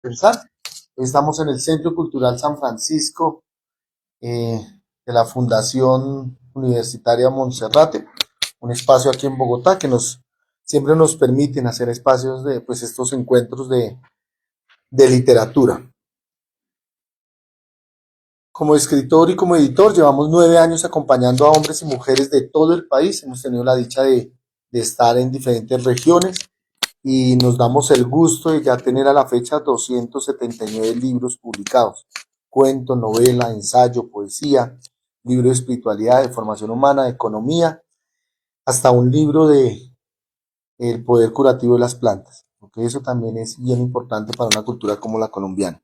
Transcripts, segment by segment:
Pensar. Estamos en el Centro Cultural San Francisco de la Fundación Universitaria Monserrate, un espacio aquí en Bogotá que siempre nos permiten hacer espacios de pues, estos encuentros de literatura. Como escritor y como editor, llevamos 9 años acompañando a hombres y mujeres de todo el país. Hemos tenido la dicha de estar en diferentes regiones y nos damos el gusto de ya tener a la fecha 279 libros publicados. Cuento, novela, ensayo, poesía, libro de espiritualidad, de formación humana, de economía, hasta un libro de el poder curativo de las plantas, porque eso también es bien importante para una cultura como la colombiana.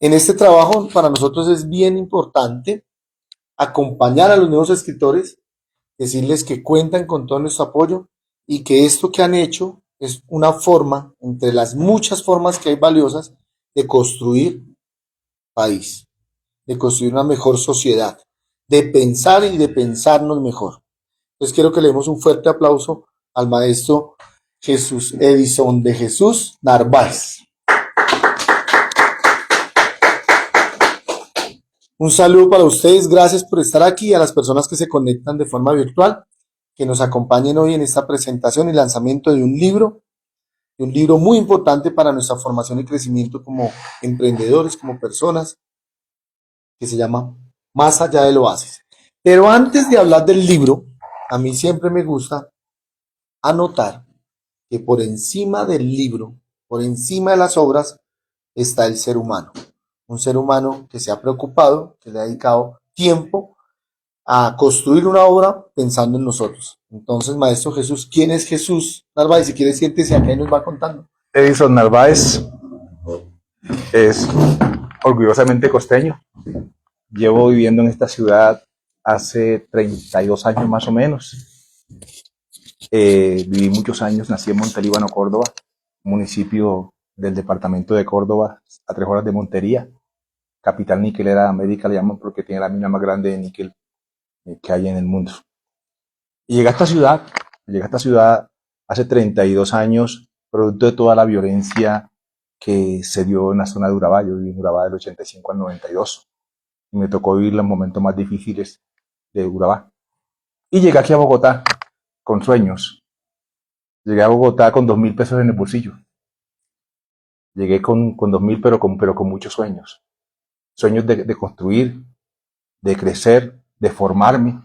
En este trabajo para nosotros es bien importante acompañar a los nuevos escritores, decirles que cuentan con todo nuestro apoyo y que esto que han hecho es una forma, entre las muchas formas que hay valiosas, de construir país, de construir una mejor sociedad, de pensar y de pensarnos mejor. Entonces quiero que le demos un fuerte aplauso al maestro Jesús Edison de Jesús Narváez. Un saludo para ustedes, gracias por estar aquí, a las personas que se conectan de forma virtual, que nos acompañen hoy en esta presentación y lanzamiento de un libro muy importante para nuestra formación y crecimiento como emprendedores, como personas, que se llama Más allá del oasis. Pero antes de hablar del libro, a mí siempre me gusta anotar que por encima del libro, por encima de las obras, está el ser humano. Un ser humano que se ha preocupado, que le ha dedicado tiempo a construir una obra pensando en nosotros. Entonces, Maestro Jesús, ¿quién es Jesús Narváez? Si quiere, siéntese acá y nos va contando. Edison Narváez es orgullosamente costeño. Llevo viviendo en esta ciudad hace 32 años más o menos. Viví muchos años, nací en Montelíbano, Córdoba, municipio del departamento de Córdoba, a 3 horas de Montería. Capital níquelera de América le llaman porque tiene la mina más grande de níquel que hay en el mundo. Y llegué a esta ciudad hace 32 años, producto de toda la violencia que se dio en la zona de Urabá. Yo viví en Urabá del 85 al 92 y me tocó vivir los momentos más difíciles de Urabá. Y llegué aquí a Bogotá con sueños. Llegué a Bogotá con 2.000 pesos en el bolsillo. Llegué con 2.000, pero con muchos sueños. Sueños de construir, de crecer, de formarme.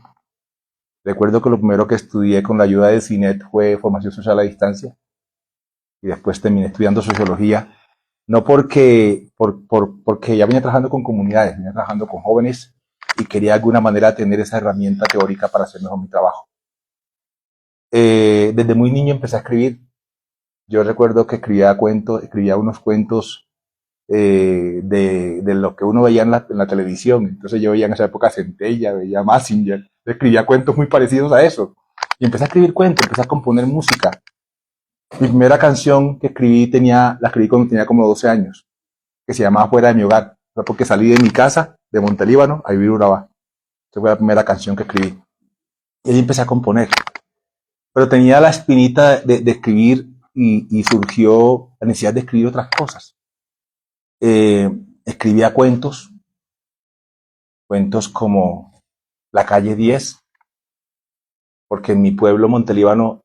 Recuerdo que lo primero que estudié con la ayuda de CINET fue formación social a distancia y después terminé estudiando sociología, no porque ya venía trabajando con comunidades, venía trabajando con jóvenes y quería de alguna manera tener esa herramienta teórica para hacer mejor mi trabajo. Desde muy niño empecé a escribir. Yo recuerdo que escribía unos cuentos de lo que uno veía en la televisión. Entonces yo veía en esa época Centella, veía Massinger, escribía cuentos muy parecidos a eso. Y empecé a escribir cuentos, empecé a componer música. Mi primera canción que escribí la escribí cuando tenía como 12 años, que se llamaba Fuera de mi hogar. Fue porque salí de mi casa, de Montelíbano, a vivir Urabá. Esa fue la primera canción que escribí. Y ahí empecé a componer. Pero tenía la espinita de escribir y surgió la necesidad de escribir otras cosas. Escribía cuentos como La calle 10, porque en mi pueblo Montelíbano,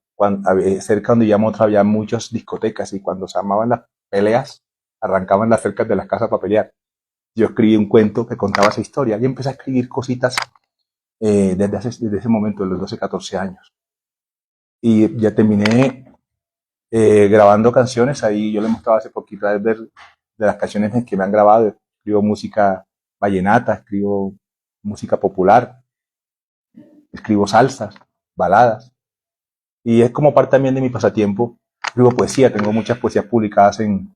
cerca donde vivíamos había muchas discotecas y cuando se armaban las peleas, arrancaban las cercas de las casas para pelear. Yo escribí un cuento que contaba esa historia y empecé a escribir cositas desde ese momento, de los 12, 14 años. Y ya terminé grabando canciones. Ahí yo le mostraba hace poquito a ver de las canciones que me han grabado. Escribo música vallenata, escribo música popular, escribo salsas, baladas. Y es como parte también de mi pasatiempo. Escribo poesía, tengo muchas poesías publicadas en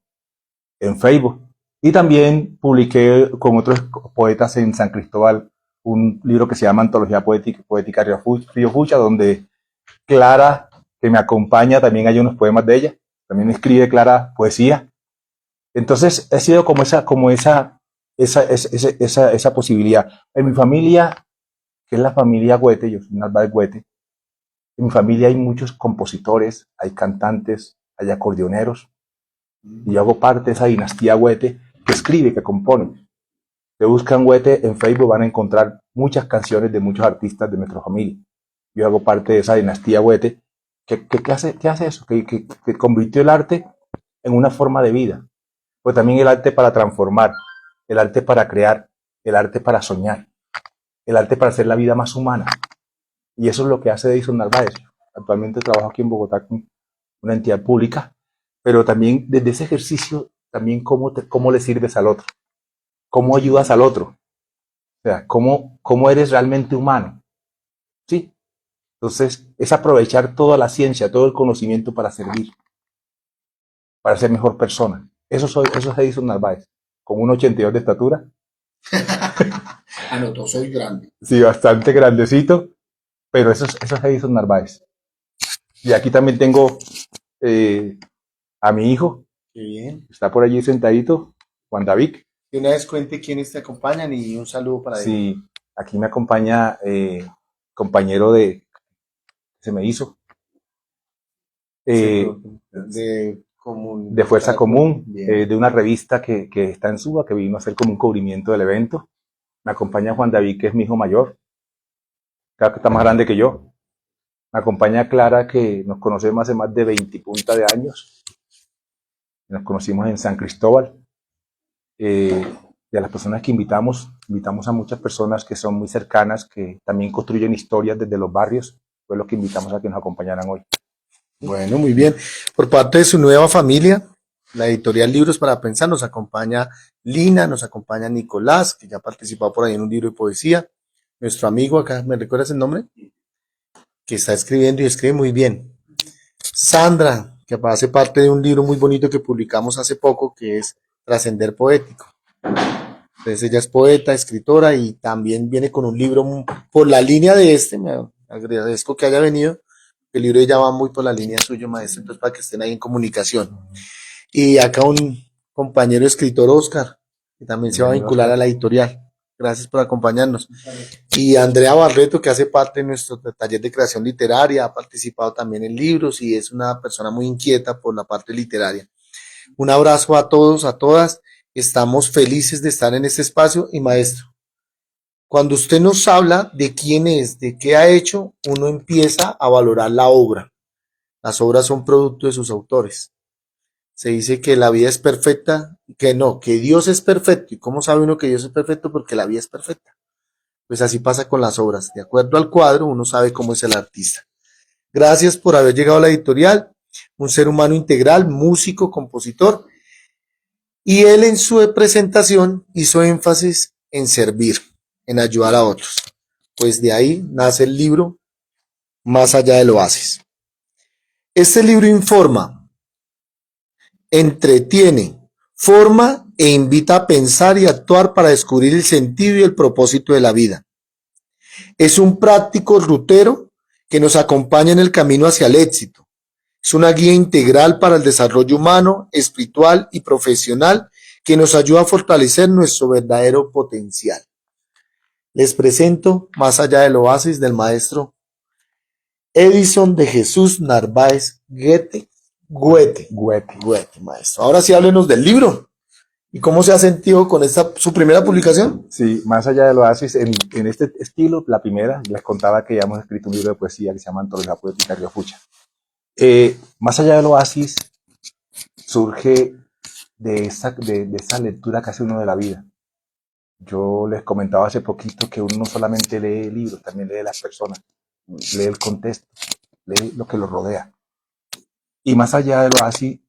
Facebook. Y también publiqué con otros poetas en San Cristóbal un libro que se llama Antología Poética Río Fucha, donde Clara, que me acompaña, también hay unos poemas de ella. También escribe Clara poesía. Entonces, ha sido como esa posibilidad. En mi familia, que es la familia Goethe, yo soy Narváez Goethe, en mi familia hay muchos compositores, hay cantantes, hay acordeoneros. Y yo hago parte de esa dinastía Huete que escribe, que compone. Si buscan Huete en Facebook van a encontrar muchas canciones de muchos artistas de nuestra familia. Yo hago parte de esa dinastía Huete que hace eso, que convirtió el arte en una forma de vida. Pues también el arte para transformar, el arte para crear, el arte para soñar, el arte para hacer la vida más humana. Y eso es lo que hace Edison Narváez. Actualmente trabajo aquí en Bogotá con una entidad pública, pero también desde ese ejercicio, también cómo le sirves al otro, cómo ayudas al otro, o sea, cómo eres realmente humano. ¿Sí? Entonces, es aprovechar toda la ciencia, todo el conocimiento para servir, para ser mejor persona. Eso es Edison Narváez, con un 82 de estatura. Anotó, soy grande. Sí, bastante grandecito, pero eso es Edison Narváez. Y aquí también tengo a mi hijo, Qué bien. está por allí sentadito, Juan David. Y una vez cuente quiénes te acompañan y un saludo para él. Sí, aquí me acompaña compañero se me hizo, de Fuerza Común, de una revista que está en Suba, que vino a hacer como un cubrimiento del evento. Me acompaña Juan David, que es mi hijo mayor, claro que está más grande que yo. Me acompaña Clara, que nos conocemos hace más de 20 punta de años. Nos conocimos en San Cristóbal. De las personas que invitamos a muchas personas que son muy cercanas, que también construyen historias desde los barrios. Fue lo que invitamos a que nos acompañaran hoy. Bueno, muy bien. Por parte de su nueva familia, la editorial Libros para Pensar, nos acompaña Lina, nos acompaña Nicolás, que ya ha participado por ahí en un libro de poesía. Nuestro amigo acá, ¿me recuerdas el nombre? Que está escribiendo y escribe muy bien. Sandra, que hace parte de un libro muy bonito que publicamos hace poco, que es Trascender Poético. Entonces ella es poeta, escritora y también viene con un libro por la línea de este. Me agradezco que haya venido. El libro ya va muy por la línea suyo, maestro, entonces para que estén ahí en comunicación. Y acá un compañero escritor, Oscar, que también se va a vincular a la editorial. Gracias por acompañarnos. Y Andrea Barreto, que hace parte de nuestro taller de creación literaria, ha participado también en libros y es una persona muy inquieta por la parte literaria. Un abrazo a todos, a todas. Estamos felices de estar en este espacio y maestro, cuando usted nos habla de quién es, de qué ha hecho, uno empieza a valorar la obra. Las obras son producto de sus autores. Se dice que la vida es perfecta, que no, que Dios es perfecto. ¿Y cómo sabe uno que Dios es perfecto? Porque la vida es perfecta. Pues así pasa con las obras. De acuerdo al cuadro, uno sabe cómo es el artista. Gracias por haber llegado a la editorial. Un ser humano integral, músico, compositor. Y él en su presentación hizo énfasis en servir, en ayudar a otros. Pues de ahí nace el libro Más allá del oasis. Este libro informa, entretiene, forma e invita a pensar y actuar para descubrir el sentido y el propósito de la vida. Es un práctico rutero que nos acompaña en el camino hacia el éxito. Es una guía integral para el desarrollo humano, espiritual y profesional que nos ayuda a fortalecer nuestro verdadero potencial. Les presento Más allá del oasis del maestro Edison de Jesús Narváez Goethe, maestro. Ahora sí háblenos del libro. ¿Y cómo se ha sentido con su primera publicación? Sí, Más allá del oasis, en este estilo, la primera, les contaba que ya hemos escrito un libro de poesía que se llama Antología Poética Río Fucha. Más allá del oasis surge de esa lectura que hace uno de la vida. Yo les comentaba hace poquito que uno no solamente lee libros, también lee las personas, lee el contexto, lee lo que lo rodea. Y más allá del oasis,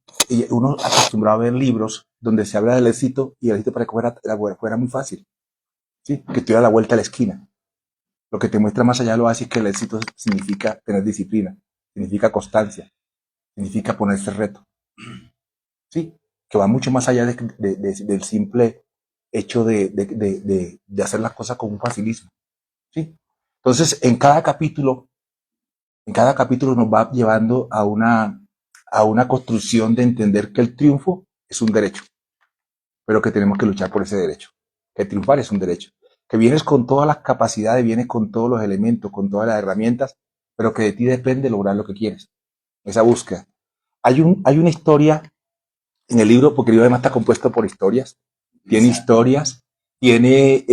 uno acostumbrado a ver libros donde se habla del éxito y el éxito para que fuera muy fácil, ¿sí? Que estuviera a la vuelta de la esquina. Lo que te muestra más allá del oasis es que el éxito significa tener disciplina, significa constancia, significa ponerse reto, ¿sí? Que va mucho más allá del simple hecho de hacer las cosas con un facilismo, ¿sí? Entonces, en cada capítulo nos va llevando a una construcción de entender que el triunfo es un derecho, pero que tenemos que luchar por ese derecho, que triunfar es un derecho, que vienes con todas las capacidades, vienes con todos los elementos, con todas las herramientas, pero que de ti depende lograr lo que quieres, esa búsqueda. Hay una historia en el libro, porque el libro además está compuesto por historias, tiene historias, tiene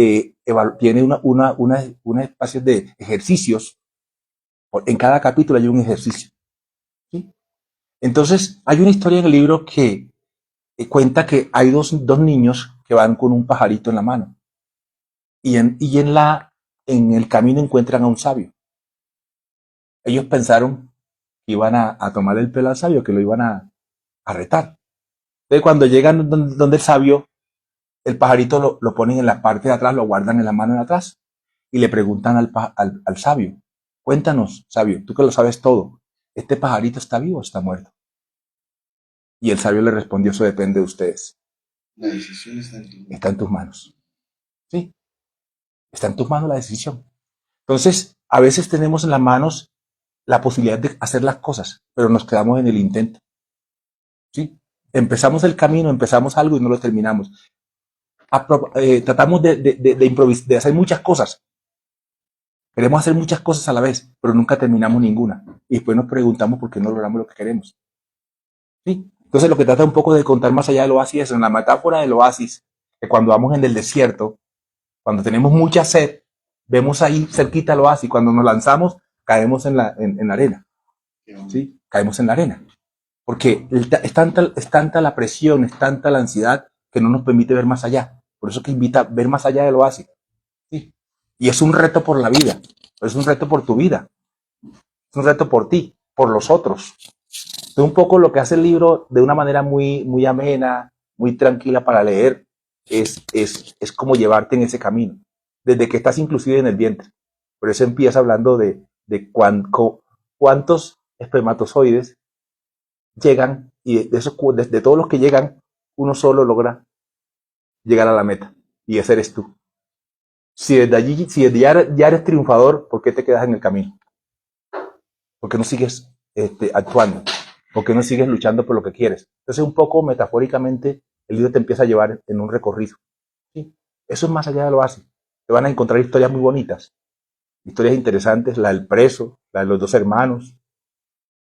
una espacio de ejercicios. En cada capítulo hay un ejercicio. ¿Sí? Entonces, hay una historia en el libro que cuenta que hay dos niños que van con un pajarito en la mano. En el camino encuentran a un sabio. Ellos pensaron que iban a tomar el pelo al sabio, que lo iban a retar. Entonces, cuando llegan donde el sabio, el pajarito lo ponen en la parte de atrás, lo guardan en la mano de atrás y le preguntan al sabio, cuéntanos, sabio, tú que lo sabes todo, ¿este pajarito está vivo o está muerto? Y el sabio le respondió, eso depende de ustedes. La decisión está en tus manos. Sí, está en tus manos la decisión. Entonces, a veces tenemos en las manos la posibilidad de hacer las cosas, pero nos quedamos en el intento. ¿Sí? Empezamos el camino, empezamos algo y no lo terminamos. Tratamos de improvisar, de hacer muchas cosas. Queremos hacer muchas cosas a la vez, pero nunca terminamos ninguna. Y después nos preguntamos por qué no logramos lo que queremos. ¿Sí? Entonces lo que trata un poco de contar más allá del oasis es en la metáfora del oasis, que cuando vamos en el desierto, cuando tenemos mucha sed, vemos ahí cerquita el oasis, cuando nos lanzamos, caemos en la arena. ¿Sí? Caemos en la arena. Porque es tanta la presión, es tanta la ansiedad que no nos permite ver más allá. Por eso que invita a ver más allá del oasis. ¿Sí? Y es un reto por la vida, es un reto por tu vida, es un reto por ti, por los otros. Es un poco lo que hace el libro de una manera muy, muy amena, muy tranquila para leer, es como llevarte en ese camino, desde que estás inclusive en el vientre. Por eso empieza hablando de cuántos espermatozoides llegan, y de todos los que llegan, uno solo logra llegar a la meta, y ese eres tú. Si desde allí, si desde ya eres triunfador, ¿por qué te quedas en el camino? ¿Por qué no sigues actuando? ¿Por qué no sigues luchando por lo que quieres? Entonces, un poco metafóricamente, el libro te empieza a llevar en un recorrido. ¿Sí? Eso es más allá de lo básico. Te van a encontrar historias muy bonitas, historias interesantes, la del preso, la de los dos hermanos.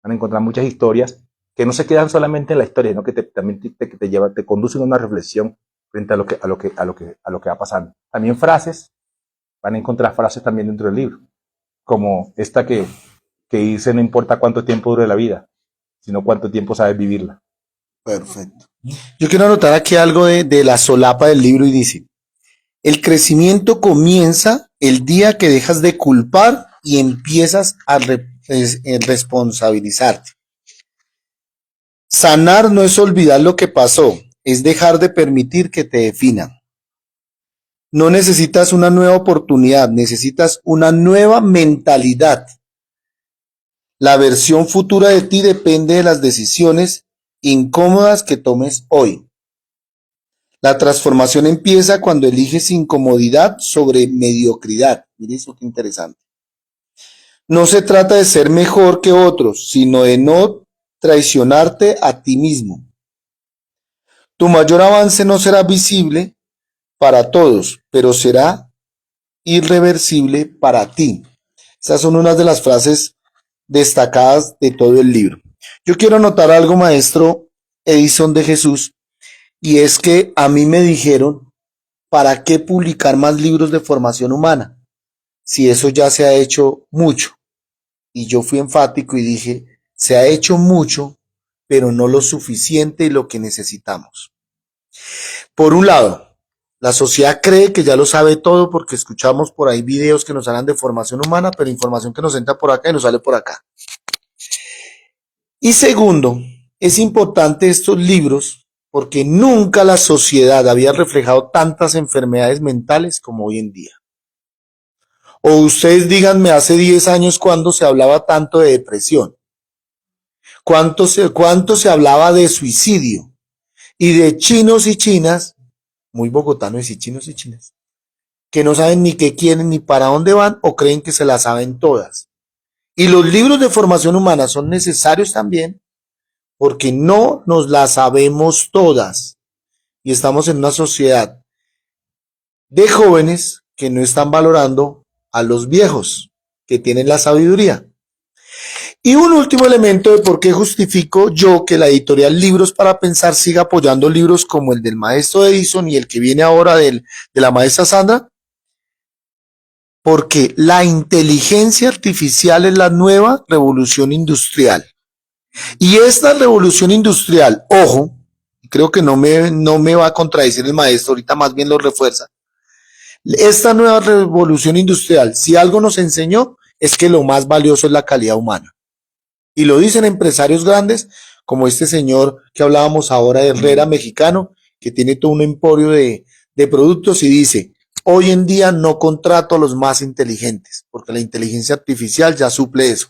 Van a encontrar muchas historias que no se quedan solamente en la historia, sino que también te conducen a una reflexión frente a lo que va pasando. También frases, van a encontrar frases también dentro del libro, como esta que dice, no importa cuánto tiempo dure la vida, sino cuánto tiempo sabes vivirla. Perfecto. Yo quiero anotar aquí algo de la solapa del libro y dice, el crecimiento comienza el día que dejas de culpar y empiezas a responsabilizarte. Sanar no es olvidar lo que pasó, es dejar de permitir que te definan. No necesitas una nueva oportunidad, necesitas una nueva mentalidad. La versión futura de ti depende de las decisiones incómodas que tomes hoy. La transformación empieza cuando eliges incomodidad sobre mediocridad. Mire eso qué interesante. No se trata de ser mejor que otros, sino de no traicionarte a ti mismo. Tu mayor avance no será visible para todos, pero será irreversible para ti. Esas son unas de las frases destacadas de todo el libro. Yo quiero anotar algo, maestro Edison de Jesús, y es que a mí me dijeron, ¿para qué publicar más libros de formación humana? Si eso ya se ha hecho mucho. Y yo fui enfático y dije, se ha hecho mucho, pero no lo suficiente y lo que necesitamos. Por un lado, la sociedad cree que ya lo sabe todo porque escuchamos por ahí videos que nos hablan de formación humana, pero información que nos entra por acá y nos sale por acá. Y segundo, es importante estos libros porque nunca la sociedad había reflejado tantas enfermedades mentales como hoy en día. O ustedes díganme hace 10 años cuando se hablaba tanto de depresión, cuánto se hablaba de suicidio y de chinos y chinas, muy bogotano decir chinos y chinas, que no saben ni qué quieren ni para dónde van o creen que se las saben todas. Y los libros de formación humana son necesarios también porque no nos las sabemos todas y estamos en una sociedad de jóvenes que no están valorando a los viejos que tienen la sabiduría. Y un último elemento de por qué justifico yo que la editorial Libros para Pensar siga apoyando libros como el del maestro Edison y el que viene ahora de la maestra Sandra, porque la inteligencia artificial es la nueva revolución industrial. Y esta revolución industrial, ojo, creo que no me va a contradecir el maestro, ahorita más bien lo refuerza. Esta nueva revolución industrial, si algo nos enseñó, es que lo más valioso es la calidad humana. Y lo dicen empresarios grandes, como este señor que hablábamos ahora de Herrera, mexicano, que tiene todo un emporio de productos y dice, hoy en día no contrato a los más inteligentes, porque la inteligencia artificial ya suple eso.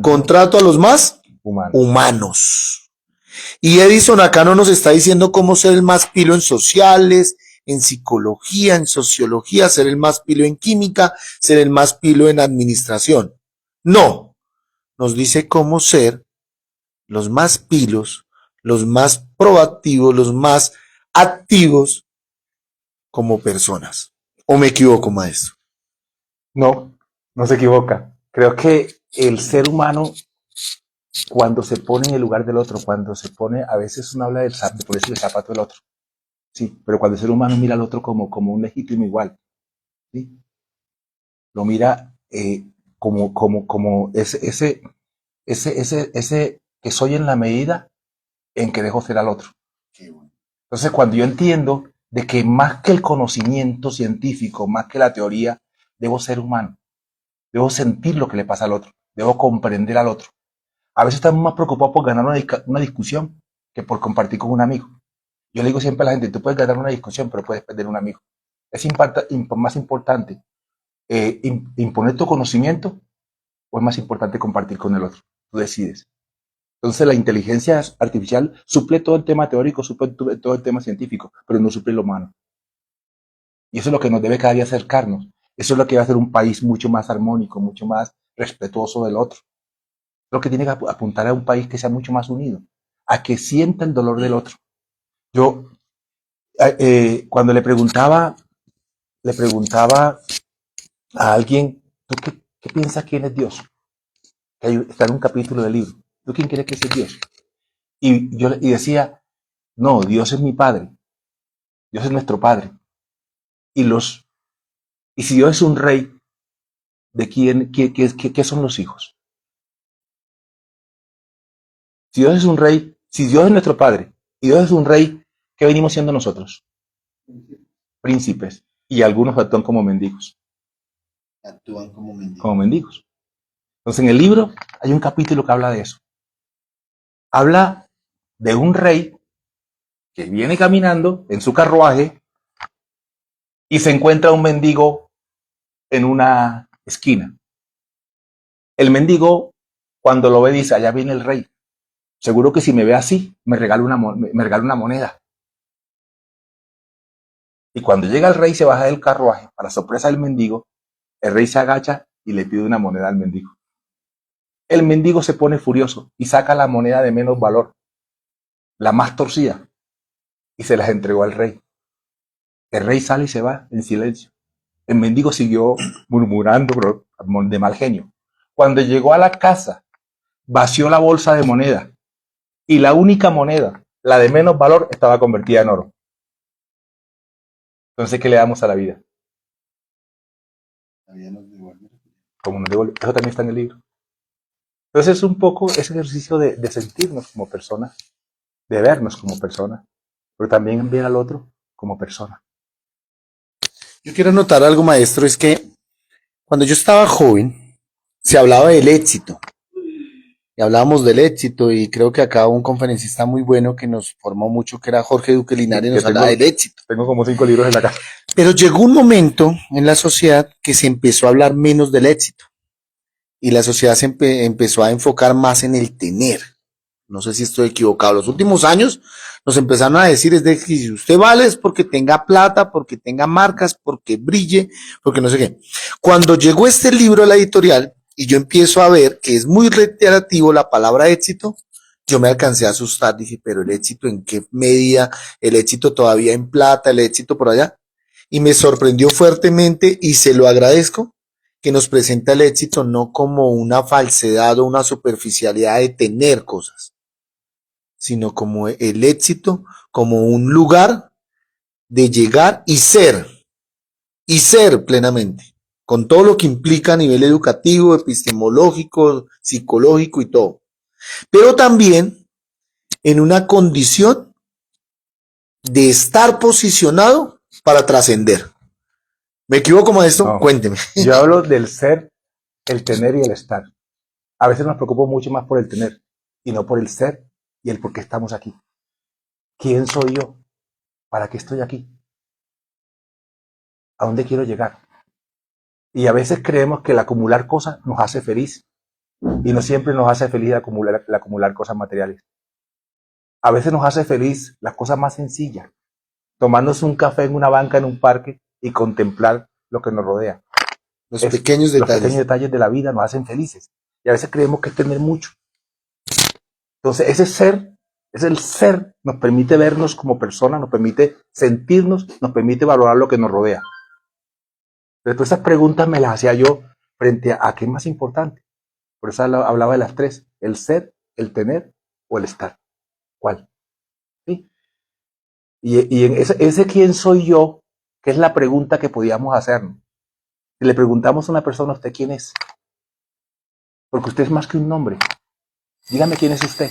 Contrato a los más humanos. Y Edison acá no nos está diciendo cómo ser el más pilo en sociales, en psicología, en sociología, ser el más pilo en química, ser el más pilo en administración. No, nos dice cómo ser los más pilos, los más proactivos, los más activos como personas. ¿O me equivoco, maestro? No, no se equivoca. Creo que el ser humano, cuando se pone en el lugar del otro, cuando se pone, a veces uno habla de ponerse el zapato del otro, sí, pero cuando el ser humano mira al otro como un legítimo igual, ¿sí? Lo mira como ese que soy en la medida en que dejo ser al otro. Entonces, cuando yo entiendo de que más que el conocimiento científico, más que la teoría, debo ser humano, debo sentir lo que le pasa al otro, debo comprender al otro. A veces estamos más preocupados por ganar una discusión que por compartir con un amigo. Yo le digo siempre a la gente, tú puedes ganar una discusión, pero puedes perder un amigo. Es más importante imponer tu conocimiento o es más importante compartir con el otro. Tú decides. Entonces la inteligencia artificial suple todo el tema teórico, suple todo el tema científico, pero no suple lo humano. Y eso es lo que nos debe cada día acercarnos. Eso es lo que va a hacer un país mucho más armónico, mucho más respetuoso del otro. Lo que tiene que apuntar a un país que sea mucho más unido, a que sienta el dolor del otro. Yo, cuando le preguntaba a alguien, ¿tú qué piensas quién es Dios? Está en un capítulo del libro. ¿Tú quién crees que es Dios? Y yo decía, no, Dios es mi Padre. Dios es nuestro Padre. Y si Dios es un rey, ¿de qué son los hijos? Si Dios es un rey, si Dios es nuestro Padre, y Dios es un rey, ¿qué venimos siendo nosotros? Príncipes. Y algunos actúan como mendigos. Como mendigos. Entonces en el libro hay un capítulo que habla de eso. Habla de un rey que viene caminando en su carruaje y se encuentra un mendigo en una esquina. El mendigo, cuando lo ve, dice, allá viene el rey. Seguro que si me ve así, me regala una moneda. Y cuando llega el rey, se baja del carruaje, para sorpresa del mendigo, el rey se agacha y le pide una moneda al mendigo. El mendigo se pone furioso y saca la moneda de menos valor, la más torcida, y se las entregó al rey. El rey sale y se va en silencio. El mendigo siguió murmurando de mal genio. Cuando llegó a la casa, vació la bolsa de moneda y la única moneda, la de menos valor, estaba convertida en oro. Entonces, ¿qué le damos a la vida? Como nos devuelve. Eso también está en el libro. Entonces es un poco ese ejercicio de sentirnos como personas, de vernos como personas, pero también ver al otro como persona. Yo quiero anotar algo, maestro, es que cuando yo estaba joven, se hablaba del éxito. Y hablábamos del éxito, y creo que acá un conferencista muy bueno que nos formó mucho, que era Jorge Duque Linares, nos hablaba del éxito. Tengo como 5 libros en la casa. Pero llegó un momento en la sociedad que se empezó a hablar menos del éxito. Y la sociedad se empezó a enfocar más en el tener. No sé si estoy equivocado. Los últimos años nos empezaron a decir es de que si usted vale es porque tenga plata, porque tenga marcas, porque brille, porque no sé qué. Cuando llegó este libro a la editorial y yo empiezo a ver que es muy reiterativo la palabra éxito, yo me alcancé a asustar. Dije, pero el éxito en qué medida, el éxito todavía en plata, el éxito por allá. Y me sorprendió fuertemente y se lo agradezco que nos presenta el éxito no como una falsedad o una superficialidad de tener cosas, sino como el éxito, como un lugar de llegar y ser plenamente, con todo lo que implica a nivel educativo, epistemológico, psicológico y todo. Pero también en una condición de estar posicionado para trascender. ¿Me equivoco, maestro? No, Cuénteme. yo hablo del ser, el tener y el estar. A veces nos preocupo mucho más por el tener y no por el ser y el por qué estamos aquí. ¿Quién soy yo? ¿Para qué estoy aquí? ¿A dónde quiero llegar? Y a veces creemos que el acumular cosas nos hace feliz y no siempre nos hace feliz el acumular cosas materiales. A veces nos hace feliz las cosas más sencillas, tomándose un café en una banca en un parque y contemplar lo que nos rodea. Los pequeños detalles. Los pequeños detalles de la vida nos hacen felices. Y a veces creemos que es tener mucho. Entonces, ese ser, es el ser, nos permite vernos como personas, nos permite sentirnos, nos permite valorar lo que nos rodea. Pero esas preguntas me las hacía yo frente a qué es más importante. Por eso hablaba de las tres: el ser, el tener o el estar. ¿Cuál? ¿Sí? Y en ese quién soy yo, que es la pregunta que podíamos hacernos. Si le preguntamos a una persona, ¿usted quién es? Porque usted es más que un nombre. Dígame quién es usted.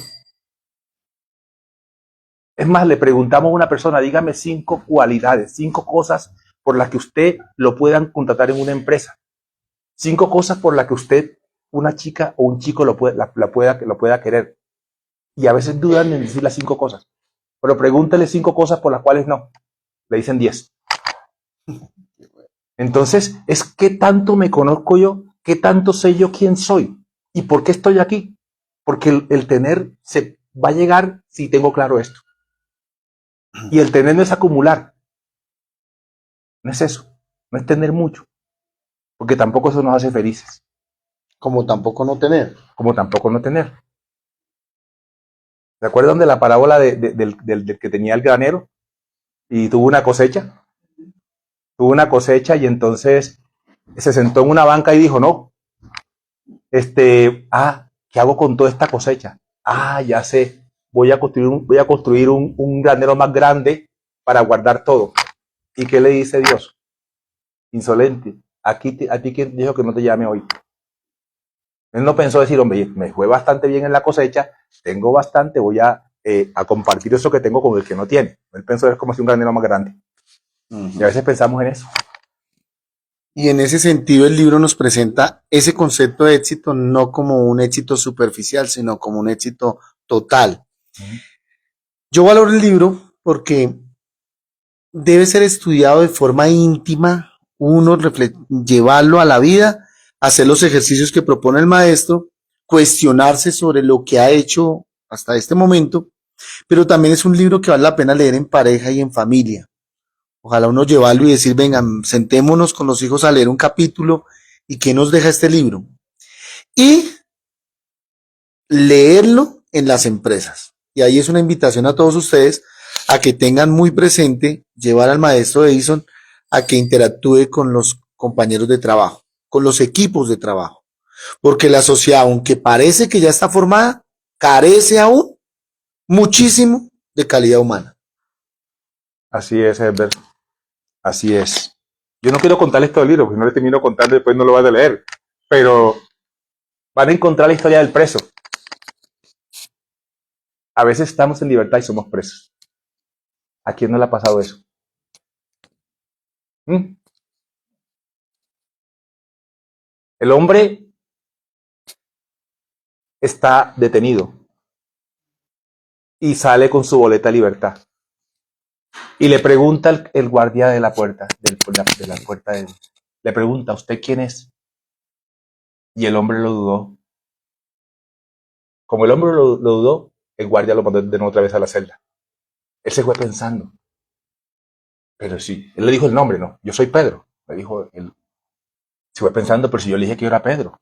Es más, le preguntamos a una persona, dígame 5 cualidades, 5 cosas por las que usted lo puedan contratar en una empresa. 5 cosas por las que usted, una chica o un chico lo pueda querer. Y a veces dudan en decir las 5 cosas. Pero pregúntele 5 cosas por las cuales no. Le dicen 10. Entonces, es qué tanto me conozco yo, qué tanto sé yo quién soy y por qué estoy aquí. Porque el tener se va a llegar si tengo claro esto. Y el tener no es acumular. No es eso. No es tener mucho. Porque tampoco eso nos hace felices. Como tampoco no tener. Como tampoco no tener. ¿Se acuerdan de la parábola del que tenía el granero y tuvo una cosecha? Tuvo una cosecha y entonces se sentó en una banca y dijo, no, ¿qué hago con toda esta cosecha? Ya sé, voy a construir un granero más grande para guardar todo. ¿Y qué le dice Dios? Insolente, a ti quien dijo que no te llame hoy. Él no pensó decir, hombre, me fue bastante bien en la cosecha, tengo bastante, voy a compartir eso que tengo con el que no tiene. Él pensó es como si un granero más grande. Y a veces pensamos en eso. Y en ese sentido el libro nos presenta ese concepto de éxito no como un éxito superficial, sino como un éxito total. Yo valoro el libro porque debe ser estudiado de forma íntima, llevarlo a la vida, hacer los ejercicios que propone el maestro, cuestionarse sobre lo que ha hecho hasta este momento, pero también es un libro que vale la pena leer en pareja y en familia. Ojalá uno llevarlo y decir, vengan, sentémonos con los hijos a leer un capítulo y qué nos deja este libro. Y leerlo en las empresas. Y ahí es una invitación a todos ustedes a que tengan muy presente llevar al maestro Edison a que interactúe con los compañeros de trabajo, con los equipos de trabajo. Porque la sociedad, aunque parece que ya está formada, carece aún muchísimo de calidad humana. Así es, Herbert. Así es. Yo no quiero contarles todo el libro, porque no les termino contando y después no lo van a leer. Pero van a encontrar la historia del preso. A veces estamos en libertad y somos presos. ¿A quién no le ha pasado eso? El hombre está detenido y sale con su boleta de libertad. Y le pregunta el guardia de la puerta, le pregunta, ¿usted quién es? Y el hombre lo dudó. Como el hombre lo dudó, el guardia lo mandó de nuevo otra vez a la celda. Él se fue pensando. Pero sí, él le dijo el nombre, no, yo soy Pedro. Le dijo él. Se fue pensando, pero si yo le dije que yo era Pedro,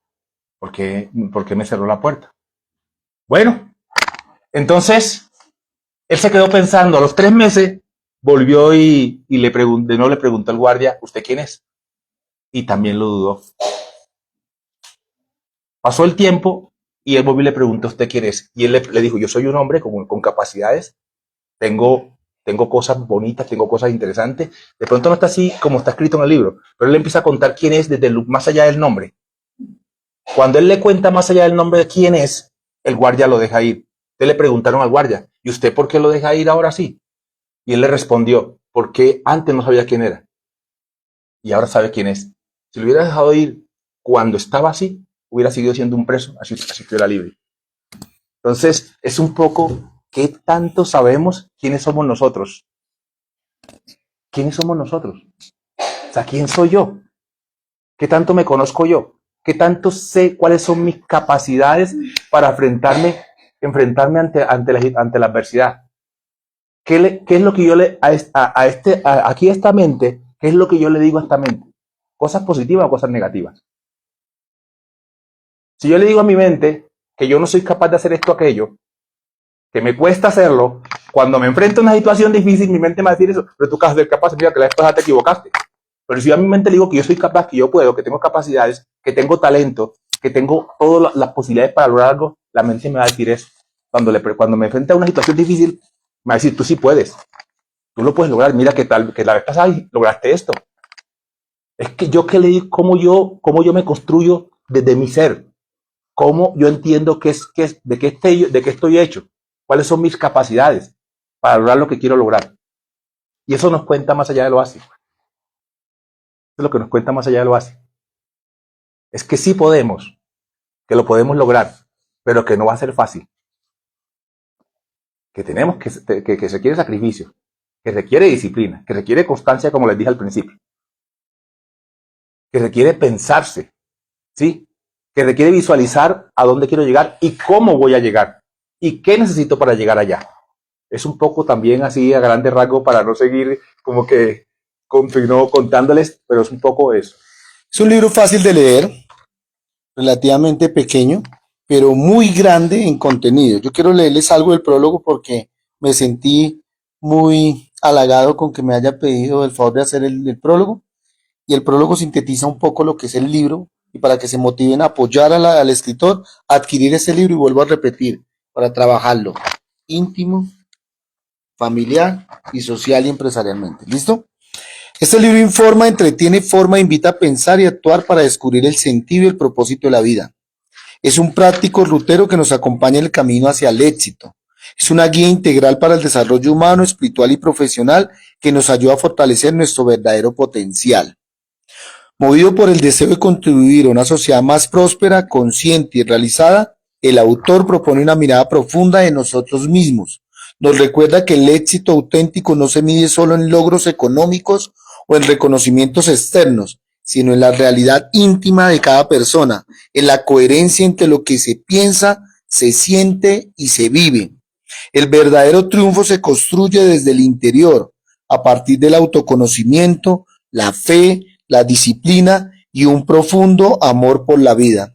¿por qué me cerró la puerta? Bueno, entonces, él se quedó pensando. A los 3 meses, volvió y de nuevo le preguntó al guardia, ¿usted quién es? Y también lo dudó. Pasó el tiempo y él volvió y le preguntó, ¿usted quién es? Y él le dijo, yo soy un hombre con capacidades, tengo cosas bonitas, tengo cosas interesantes. De pronto no está así como está escrito en el libro, pero él le empieza a contar quién es desde más allá del nombre. Cuando él le cuenta más allá del nombre de quién es, el guardia lo deja ir. Entonces le preguntaron al guardia, ¿y usted por qué lo deja ir ahora sí? Y él le respondió, porque antes no sabía quién era y ahora sabe quién es. Si lo hubiera dejado ir cuando estaba así, hubiera seguido siendo un preso, así que era libre. Entonces, es un poco, ¿qué tanto sabemos quiénes somos nosotros? ¿Quiénes somos nosotros? O sea, ¿quién soy yo? ¿Qué tanto me conozco yo? ¿Qué tanto sé cuáles son mis capacidades para enfrentarme ante la adversidad? ¿Qué es lo que yo aquí a esta mente, qué es lo que yo le digo a esta mente? ¿Cosas positivas o cosas negativas? Si yo le digo a mi mente que yo no soy capaz de hacer esto o aquello, que me cuesta hacerlo, cuando me enfrento a una situación difícil, mi mente me va a decir eso, pero tú ser capaz, mira que la vez pasada te equivocaste. Pero si yo a mi mente le digo que yo soy capaz, que yo puedo, que tengo capacidades, que tengo talento, que tengo todas las posibilidades para lograr algo, la mente me va a decir eso. Cuando me enfrento a una situación difícil, me va a decir, tú sí puedes, tú lo puedes lograr, mira que la vez pasada lograste esto. Es que yo que le digo, cómo yo me construyo desde mi ser, cómo yo entiendo de qué estoy hecho, cuáles son mis capacidades para lograr lo que quiero lograr. Y eso nos cuenta más allá de lo básico. Eso es lo que nos cuenta más allá de lo básico. Es que sí podemos, que lo podemos lograr, pero que no va a ser fácil. Que tenemos que se requiere sacrificio, que requiere disciplina, que requiere constancia, como les dije al principio, que requiere pensarse, ¿sí? Que requiere visualizar a dónde quiero llegar y cómo voy a llegar y qué necesito para llegar allá. Es un poco también así a grande rasgo para no seguir como que continuo contándoles, pero es un poco eso. Es un libro fácil de leer, relativamente pequeño, pero muy grande en contenido. Yo quiero leerles algo del prólogo porque me sentí muy halagado con que me haya pedido el favor de hacer el prólogo. Y el prólogo sintetiza un poco lo que es el libro y para que se motiven a apoyar al escritor a adquirir ese libro y vuelvo a repetir, para trabajarlo íntimo, familiar y social y empresarialmente. ¿Listo? Este libro informa, entretiene, forma, invita a pensar y actuar para descubrir el sentido y el propósito de la vida. Es un práctico rutero que nos acompaña en el camino hacia el éxito. Es una guía integral para el desarrollo humano, espiritual y profesional que nos ayuda a fortalecer nuestro verdadero potencial. Movido por el deseo de contribuir a una sociedad más próspera, consciente y realizada, el autor propone una mirada profunda de nosotros mismos. Nos recuerda que el éxito auténtico no se mide solo en logros económicos o en reconocimientos externos, sino en la realidad íntima de cada persona, en la coherencia entre lo que se piensa, se siente y se vive. El verdadero triunfo se construye desde el interior, a partir del autoconocimiento, la fe, la disciplina y un profundo amor por la vida.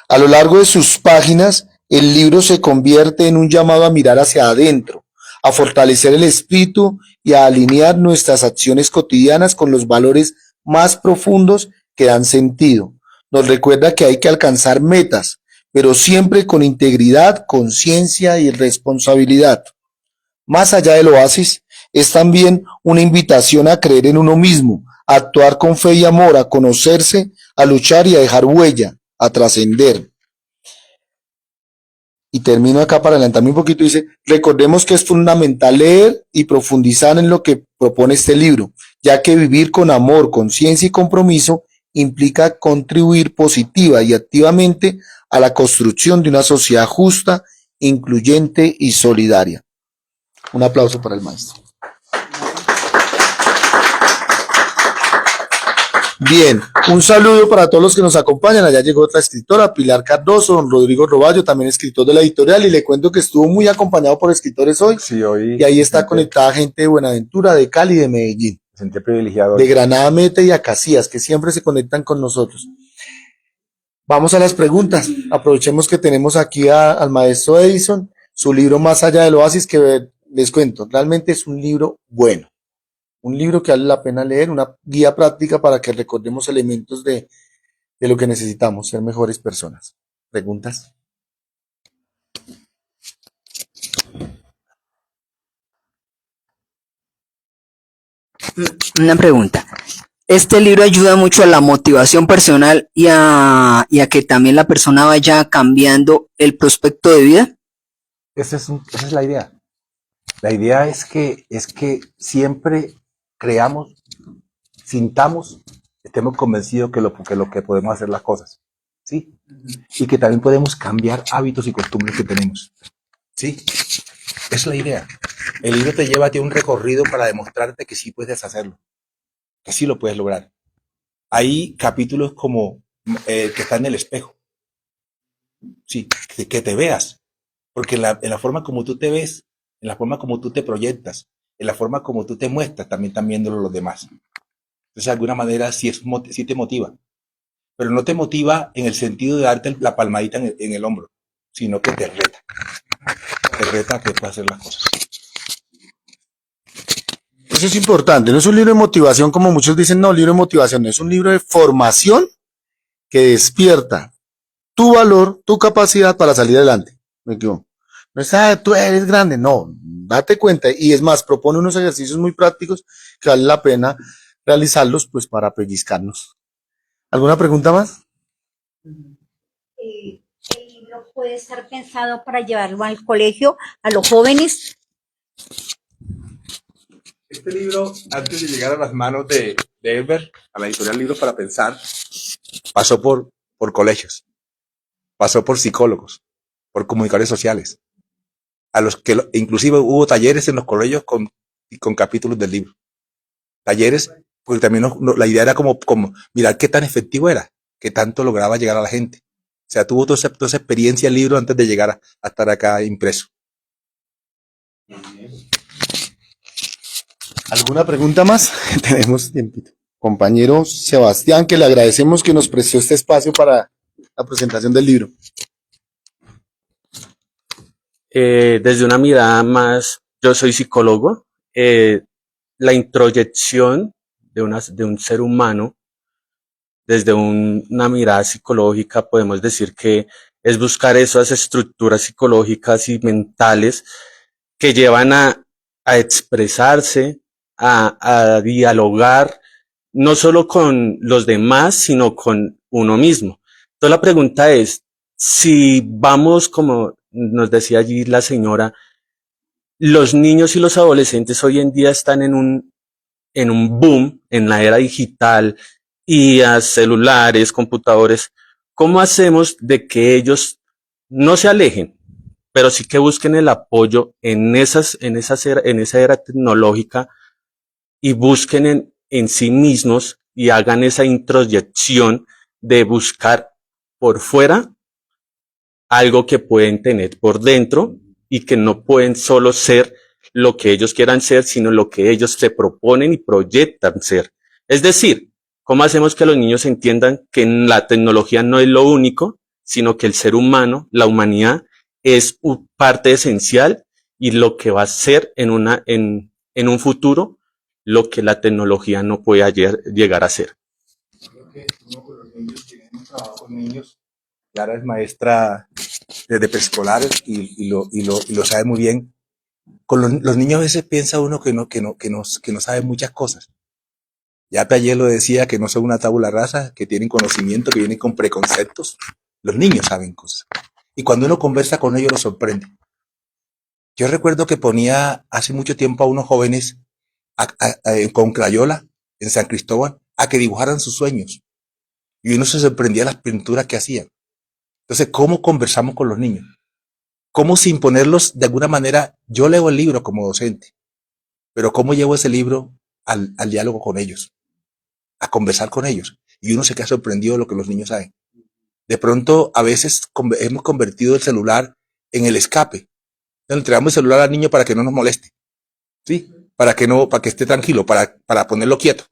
A lo largo de sus páginas, el libro se convierte en un llamado a mirar hacia adentro, a fortalecer el espíritu y a alinear nuestras acciones cotidianas con los valores más profundos que dan sentido. Nos recuerda que hay que alcanzar metas, pero siempre con integridad, conciencia y responsabilidad. Más allá del oasis, es también una invitación a creer en uno mismo, a actuar con fe y amor, a conocerse, a luchar y a dejar huella, a trascender. Y termino acá para adelantarme un poquito, dice, recordemos que es fundamental leer y profundizar en lo que propone este libro, ya que vivir con amor, conciencia y compromiso implica contribuir positiva y activamente a la construcción de una sociedad justa, incluyente y solidaria. Un aplauso para el maestro. Bien, un saludo para todos los que nos acompañan. Allá llegó otra escritora, Pilar Cardoso, don Rodrigo Roballo, también escritor de la editorial, y le cuento que estuvo muy acompañado por escritores hoy. Sí, hoy y ahí está conectada gente de Buenaventura, de Cali, de Medellín, me sentí privilegiado. de Granada Meta y Acacías, que siempre se conectan con nosotros. Vamos a las preguntas. Aprovechemos que tenemos aquí al maestro Edison, su libro Más allá del oasis, que les cuento, realmente es un libro bueno. Un libro que vale la pena leer, una guía práctica para que recordemos elementos de de lo que necesitamos, ser mejores personas. ¿Preguntas? Una pregunta. Este libro ayuda mucho a la motivación personal y a que también la persona vaya cambiando el prospecto de vida. Esa es la idea. La idea es que siempre creamos, sintamos, estemos convencidos que lo que podemos hacer las cosas, ¿sí? Y que también podemos cambiar hábitos y costumbres que tenemos, ¿sí? Esa es la idea. El libro te lleva a ti un recorrido para demostrarte que sí puedes hacerlo, que sí lo puedes lograr. Hay capítulos como el que está en el espejo, sí, que te veas, porque en la forma como tú te ves, en la forma como tú te proyectas, en la forma como tú te muestras, también están viéndolo los demás. Entonces, de alguna manera, sí te motiva, pero no te motiva en el sentido de darte la palmadita en el hombro, sino que te reta a que puedas hacer las cosas. Eso es importante, no es un libro de motivación como muchos dicen, no, libro de motivación, es un libro de formación que despierta tu valor, tu capacidad para salir adelante. Me equivoco. No es, tú eres grande, no, date cuenta. Y es más, propone unos ejercicios muy prácticos que vale la pena realizarlos pues para pellizcarnos. ¿Alguna pregunta más? El libro puede estar pensado para llevarlo al colegio, a los jóvenes. Este libro, antes de llegar a las manos de Elber, a la editorial Libros para Pensar, pasó por colegios, pasó por psicólogos, por comunicadores sociales, a los que inclusive hubo talleres en los colegios con capítulos del libro. Talleres, porque también la idea era como mirar qué tan efectivo era, qué tanto lograba llegar a la gente. O sea, tuvo toda esa experiencia el libro antes de llegar a estar acá impreso. ¿Alguna pregunta más? Tenemos tiempito. Compañero Sebastián, que le agradecemos que nos prestó este espacio para la presentación del libro. Desde una mirada más, yo soy psicólogo, la introyección de un ser humano desde una mirada psicológica podemos decir que es buscar esas estructuras psicológicas y mentales que llevan a expresarse, a dialogar, no solo con los demás, sino con uno mismo. Entonces la pregunta es, si vamos, como nos decía allí la señora, los niños y los adolescentes hoy en día están en un boom en la era digital y a celulares, computadores. ¿Cómo hacemos de que ellos no se alejen, pero sí que busquen el apoyo en esa era tecnológica y busquen en sí mismos y hagan esa introyección de buscar por fuera algo que pueden tener por dentro y que no pueden solo ser lo que ellos quieran ser, sino lo que ellos se proponen y proyectan ser? Es decir, ¿cómo hacemos que los niños entiendan que la tecnología no es lo único, sino que el ser humano, la humanidad, es parte esencial y lo que va a ser en un futuro lo que la tecnología no puede llegar a ser? Creo que uno con los niños, que hemos trabajado con niños, Clara es maestra desde preescolares y lo sabe muy bien. Con los niños a veces piensa uno que no sabe muchas cosas. Ya Piaget lo decía, que no son una tabula rasa, que tienen conocimiento, que vienen con preconceptos. Los niños saben cosas. Y cuando uno conversa con ellos, los sorprende. Yo recuerdo que ponía hace mucho tiempo a unos jóvenes con crayola en San Cristóbal a que dibujaran sus sueños. Y uno se sorprendía de las pinturas que hacían. Entonces, ¿cómo conversamos con los niños? ¿Cómo sin ponerlos de alguna manera? Yo leo el libro como docente, pero ¿cómo llevo ese libro al diálogo con ellos? A conversar con ellos. Y uno se queda sorprendido de lo que los niños saben. De pronto, a veces hemos convertido el celular en el escape. Le entregamos el celular al niño para que no nos moleste. ¿Sí? Para que esté tranquilo, para ponerlo quieto.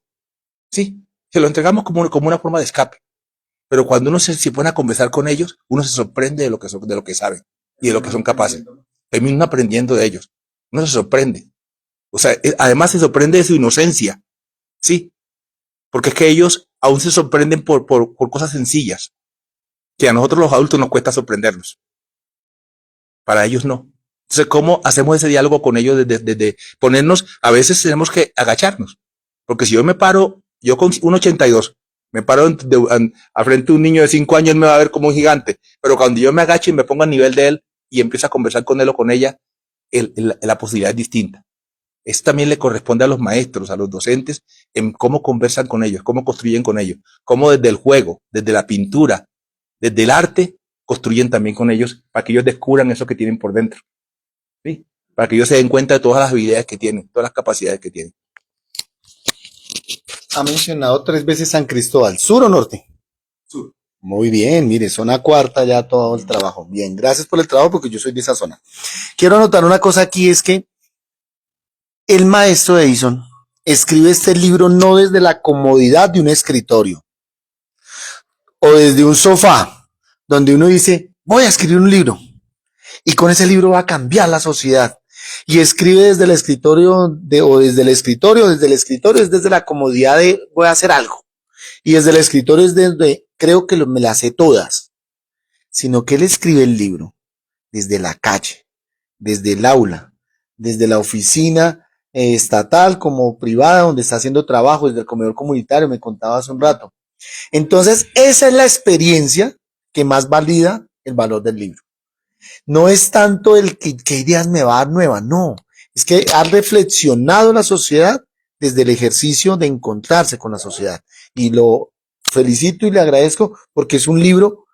¿Sí? Se lo entregamos como una forma de escape. Pero cuando uno se pone a conversar con ellos, uno se sorprende de lo que saben y de lo que son capaces. Terminan aprendiendo de ellos. Uno se sorprende. O sea, además se sorprende de su inocencia. ¿Sí? Porque es que ellos, aún se sorprenden por cosas sencillas, que a nosotros los adultos nos cuesta sorprendernos. Para ellos no. Entonces, ¿cómo hacemos ese diálogo con ellos desde ponernos? A veces tenemos que agacharnos, porque si yo me paro, yo con 1,82, me paro al frente de un niño de 5 años, él me va a ver como un gigante, pero cuando yo me agacho y me pongo a nivel de él y empiezo a conversar con él o con ella, la posibilidad es distinta. Esto también le corresponde a los maestros, a los docentes, en cómo conversan con ellos, cómo construyen con ellos, cómo desde el juego, desde la pintura, desde el arte, construyen también con ellos para que ellos descubran eso que tienen por dentro. ¿Sí? Para que ellos se den cuenta de todas las habilidades que tienen, todas las capacidades que tienen. Ha mencionado 3 veces San Cristóbal, ¿sur o norte? Sur. Muy bien, mire, zona cuarta ya todo el trabajo. Bien, gracias por el trabajo porque yo soy de esa zona. Quiero anotar una cosa aquí, es que el maestro Edison escribe este libro no desde la comodidad de un escritorio o desde un sofá, donde uno dice, voy a escribir un libro y con ese libro va a cambiar la sociedad. Y escribe desde el escritorio desde el escritorio es desde la comodidad de voy a hacer algo. Y desde el escritorio es desde creo que me las sé todas. Sino que él escribe el libro desde la calle, desde el aula, desde la oficina estatal como privada donde está haciendo trabajo, desde el comedor comunitario, me contaba hace un rato. Entonces, esa es la experiencia que más valida el valor del libro. No es tanto el qué ideas me va a dar nueva, no. Es que ha reflexionado la sociedad desde el ejercicio de encontrarse con la sociedad. Y lo felicito y le agradezco porque es un libro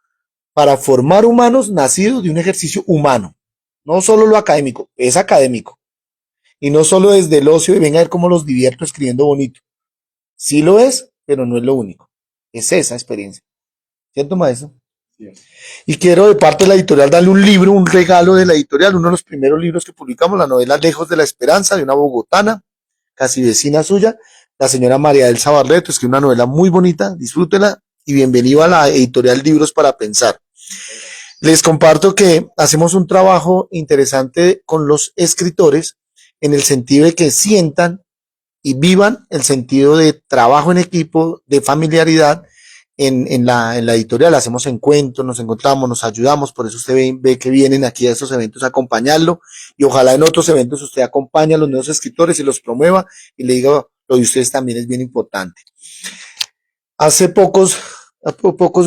para formar humanos nacidos de un ejercicio humano. No solo lo académico, es académico. Y no solo desde el ocio de venga a ver cómo los divierto escribiendo bonito. Sí lo es, pero no es lo único. Es esa experiencia. ¿Cierto, maestro? Y quiero de parte de la editorial darle un libro, un regalo de la editorial, uno de los primeros libros que publicamos, la novela Lejos de la Esperanza, de una bogotana, casi vecina suya, la señora María Elsa Barreto, es que es una novela muy bonita, disfrútela y bienvenido a la editorial Libros para Pensar. Les comparto que hacemos un trabajo interesante con los escritores en el sentido de que sientan y vivan el sentido de trabajo en equipo, de familiaridad. En la editorial hacemos encuentros, nos encontramos, nos ayudamos, por eso usted ve que vienen aquí a estos eventos a acompañarlo y ojalá en otros eventos usted acompañe a los nuevos escritores y los promueva y le diga lo de ustedes también es bien importante. Hace pocos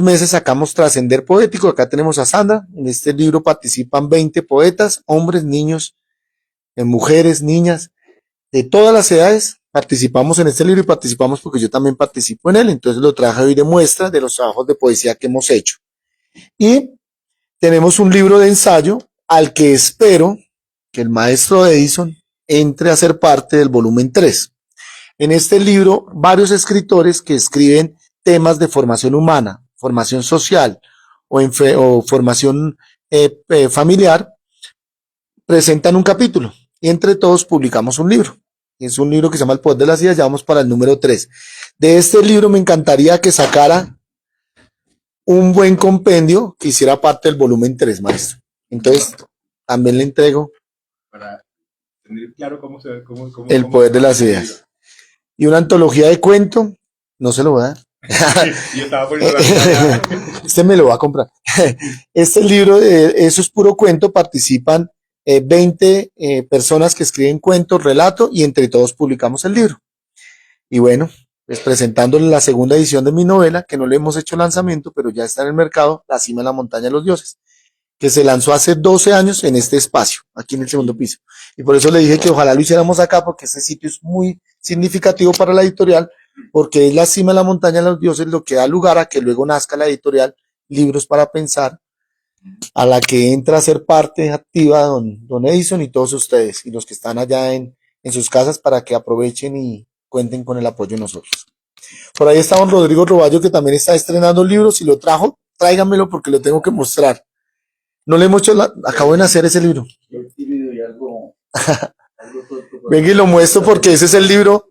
meses sacamos Trascender Poético, acá tenemos a Sandra, en este libro participan 20 poetas, hombres, niños, mujeres, niñas, de todas las edades. Participamos en este libro y participamos porque yo también participo en él, entonces lo traje hoy de muestra de los trabajos de poesía que hemos hecho. Y tenemos un libro de ensayo al que espero que el maestro Edison entre a ser parte del volumen 3. En este libro, varios escritores que escriben temas de formación humana, formación social o formación familiar, presentan un capítulo y entre todos publicamos un libro. Es un libro que se llama El Poder de las Ideas, ya vamos para el número 3. De este libro me encantaría que sacara un buen compendio que hiciera parte del volumen 3, maestro. Entonces, también le entrego para tener claro cómo El Poder de las Ideas. Y una antología de cuento, no se lo voy a dar. Yo estaba poniendo Este me lo va a comprar. Este libro, eso es puro cuento, participan 20 personas que escriben cuentos, relato, y entre todos publicamos el libro. Y bueno, pues presentándole la segunda edición de mi novela, que no le hemos hecho lanzamiento, pero ya está en el mercado, La Cima de la Montaña de los Dioses, que se lanzó hace 12 años en este espacio, aquí en el segundo piso. Y por eso le dije que ojalá lo hiciéramos acá, porque ese sitio es muy significativo para la editorial, porque es La Cima de la Montaña de los Dioses lo que da lugar a que luego nazca la editorial Libros para Pensar, a la que entra a ser parte activa don Edison y todos ustedes, y los que están allá en sus casas, para que aprovechen y cuenten con el apoyo de nosotros. Por ahí está don Rodrigo Roballo, que también está estrenando libros, si lo trajo, tráigamelo porque lo tengo que mostrar. No le hemos hecho acabo de nacer ese libro. Venga y lo muestro porque ese es el libro.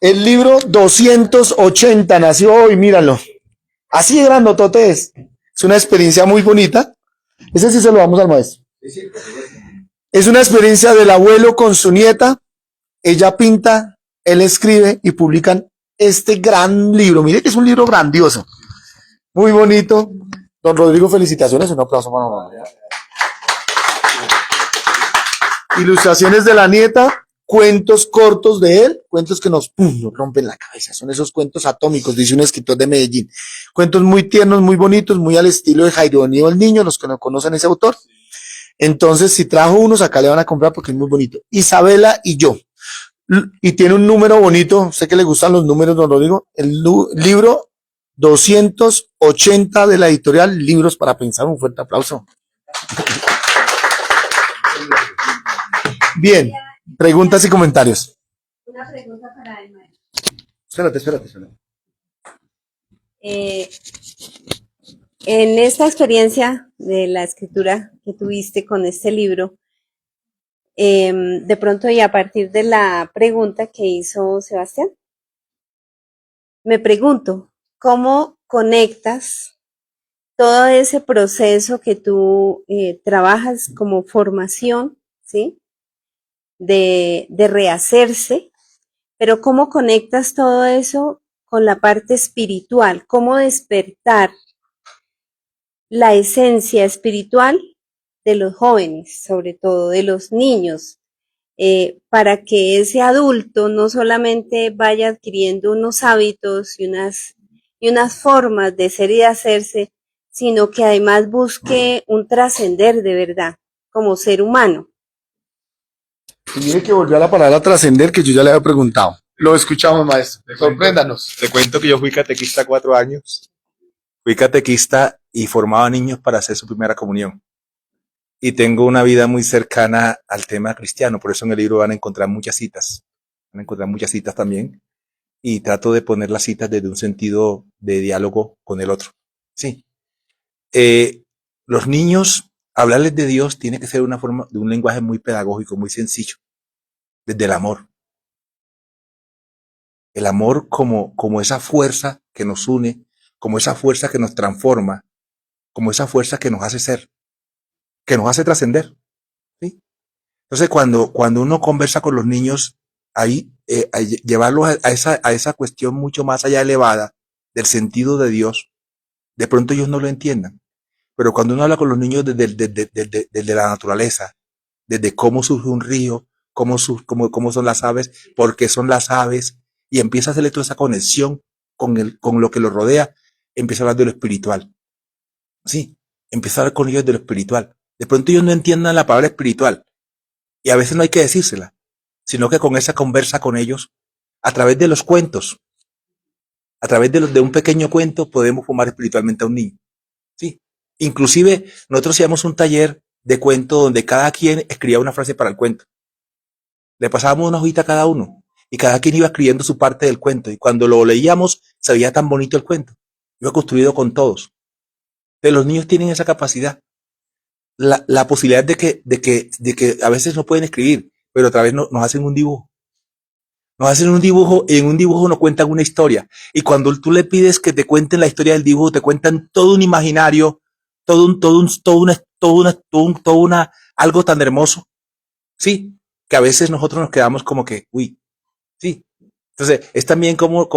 El libro 280 nació hoy, míralo. Así de grandotote es. Es una experiencia muy bonita. Ese sí se lo damos al maestro. Es una experiencia del abuelo con su nieta. Ella pinta, él escribe y publican este gran libro. Mire que es un libro grandioso, muy bonito. Don Rodrigo, felicitaciones, un aplauso para mamá. Ilustraciones de la nieta, cuentos cortos de él, cuentos que nos rompen la cabeza. Son esos cuentos atómicos, dice un escritor de Medellín. Cuentos muy tiernos, muy bonitos, muy al estilo de Jairo Onío el Niño, los que no conocen ese autor. Entonces, si trajo unos, acá le van a comprar porque es muy bonito. Isabela y yo. Y tiene un número bonito, sé que le gustan los números, don Rodrigo. El libro 280 de la editorial Libros para Pensar. Un fuerte aplauso. Bien, preguntas y comentarios. Una pregunta para el maestro. Espérate. En esta experiencia de la escritura que tuviste con este libro, de pronto y a partir de la pregunta que hizo Sebastián, me pregunto, ¿cómo conectas todo ese proceso que tú trabajas como formación, ¿sí? De rehacerse, pero cómo conectas todo eso con la parte espiritual? ¿Cómo despertar la esencia espiritual de los jóvenes, sobre todo de los niños, para que ese adulto no solamente vaya adquiriendo unos hábitos y unas formas de ser y de hacerse, sino que además busque un trascender de verdad como ser humano? Y mire que volvió a la palabra trascender, que yo ya le había preguntado. Lo escuchamos, maestro. Sorpréndanos. Te cuento que yo fui catequista 4 años. Fui catequista y formaba niños para hacer su primera comunión. Y tengo una vida muy cercana al tema cristiano, por eso en el libro van a encontrar muchas citas. Van a encontrar muchas citas también. Y trato de poner las citas desde un sentido de diálogo con el otro. Sí. Los niños, hablarles de Dios tiene que ser una forma de un lenguaje muy pedagógico, muy sencillo. Desde el amor. El amor como esa fuerza que nos une, como esa fuerza que nos transforma, como esa fuerza que nos hace ser, que nos hace trascender. ¿Sí? Entonces, cuando uno conversa con los niños, ahí llevarlos a esa cuestión mucho más allá elevada del sentido de Dios, de pronto ellos no lo entiendan. Pero cuando uno habla con los niños desde la naturaleza, desde cómo surge un río, cómo son las aves, por qué son las aves, y empieza a hacerle toda esa conexión con lo que los rodea, empieza a hablar de lo espiritual. Sí, empieza a hablar con ellos de lo espiritual. De pronto ellos no entiendan la palabra espiritual, y a veces no hay que decírsela, sino que con esa conversa con ellos, a través de los cuentos, a través de un pequeño cuento, podemos formar espiritualmente a un niño. Sí. Inclusive, nosotros hacíamos un taller de cuento donde cada quien escribía una frase para el cuento. Le pasábamos una hojita a cada uno y cada quien iba escribiendo su parte del cuento. Y cuando lo leíamos, se veía tan bonito el cuento. Iba construido con todos. Entonces, los niños tienen esa capacidad. La posibilidad de que a veces no pueden escribir, pero otra vez nos hacen un dibujo. Nos hacen un dibujo y en un dibujo nos cuentan una historia. Y cuando tú le pides que te cuenten la historia del dibujo, te cuentan todo un imaginario, algo tan hermoso. Sí, que a veces nosotros nos quedamos como que, uy, sí. Entonces, es también cómo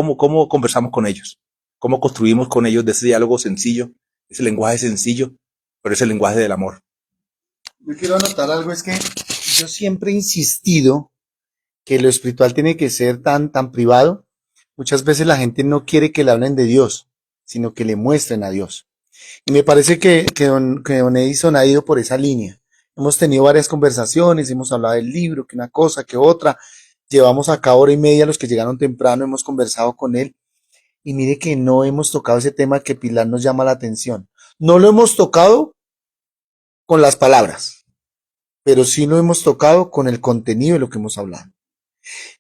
conversamos con ellos, cómo construimos con ellos de ese diálogo sencillo, ese lenguaje sencillo, pero ese lenguaje del amor. Yo quiero anotar algo, es que yo siempre he insistido que lo espiritual tiene que ser tan privado. Muchas veces la gente no quiere que le hablen de Dios, sino que le muestren a Dios. Y me parece que don Edison ha ido por esa línea. Hemos tenido varias conversaciones, hemos hablado del libro, que una cosa, que otra. Llevamos acá 1 hora y media, los que llegaron temprano, hemos conversado con él. Y mire que no hemos tocado ese tema que Pilar nos llama la atención. No lo hemos tocado con las palabras, pero sí lo hemos tocado con el contenido de lo que hemos hablado.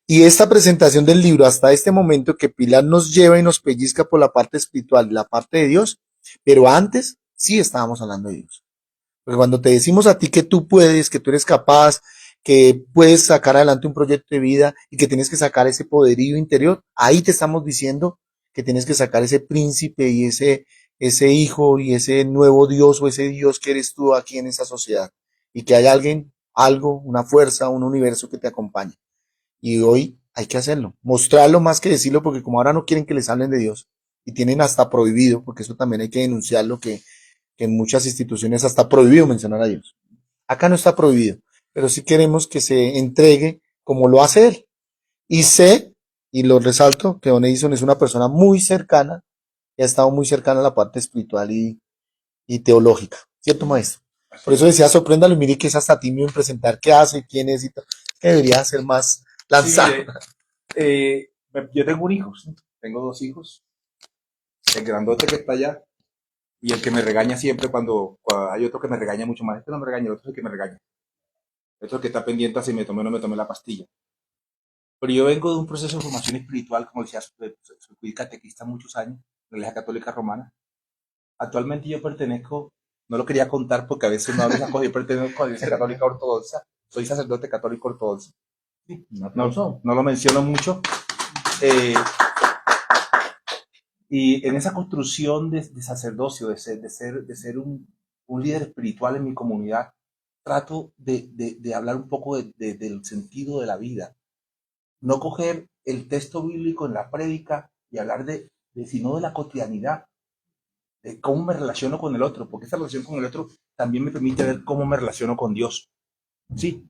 Y esta presentación del libro hasta este momento que Pilar nos lleva y nos pellizca por la parte espiritual y la parte de Dios, pero antes sí estábamos hablando de Dios. Porque cuando te decimos a ti que tú puedes, que tú eres capaz, que puedes sacar adelante un proyecto de vida y que tienes que sacar ese poderío interior, ahí te estamos diciendo que tienes que sacar ese príncipe y ese ese hijo y ese nuevo Dios o ese Dios que eres tú aquí en esa sociedad. Y que hay alguien, algo, una fuerza, un universo que te acompaña. Y hoy hay que hacerlo, mostrarlo más que decirlo, porque como ahora no quieren que les hablen de Dios y tienen hasta prohibido, porque eso también hay que denunciarlo, que en muchas instituciones hasta prohibido mencionar a Dios. Acá no está prohibido, pero sí queremos que se entregue como lo hace él. Y sé, y lo resalto, que Don Edison es una persona muy cercana y ha estado muy cercana a la parte espiritual y teológica, ¿cierto, maestro? Por eso decía, sorpréndalo y mire que es hasta tímido en presentar qué hace, quién es y todo. Que debería ser más lanzado. Sí, yo tengo un hijo, ¿sí? Tengo dos hijos, el grandote que está allá y el que me regaña siempre cuando hay otro que me regaña mucho más. Este no me regaña, el otro es el que me regaña. El otro que está pendiente a si me tomé o no me tomé la pastilla. Pero yo vengo de un proceso de formación espiritual, como decía, fui catequista muchos años, en la Iglesia Católica Romana. Actualmente yo pertenezco, no lo quería contar porque a veces no hablo esas cosas, yo pertenezco a la Iglesia Católica Ortodoxa, soy sacerdote católico ortodoxo. Sí, no lo menciono mucho. Eh, y en esa construcción de sacerdocio, de ser un líder espiritual en mi comunidad, trato de hablar un poco del sentido de la vida. No coger el texto bíblico en la prédica y hablar sino de la cotidianidad, de cómo me relaciono con el otro, porque esa relación con el otro también me permite ver cómo me relaciono con Dios. Sí,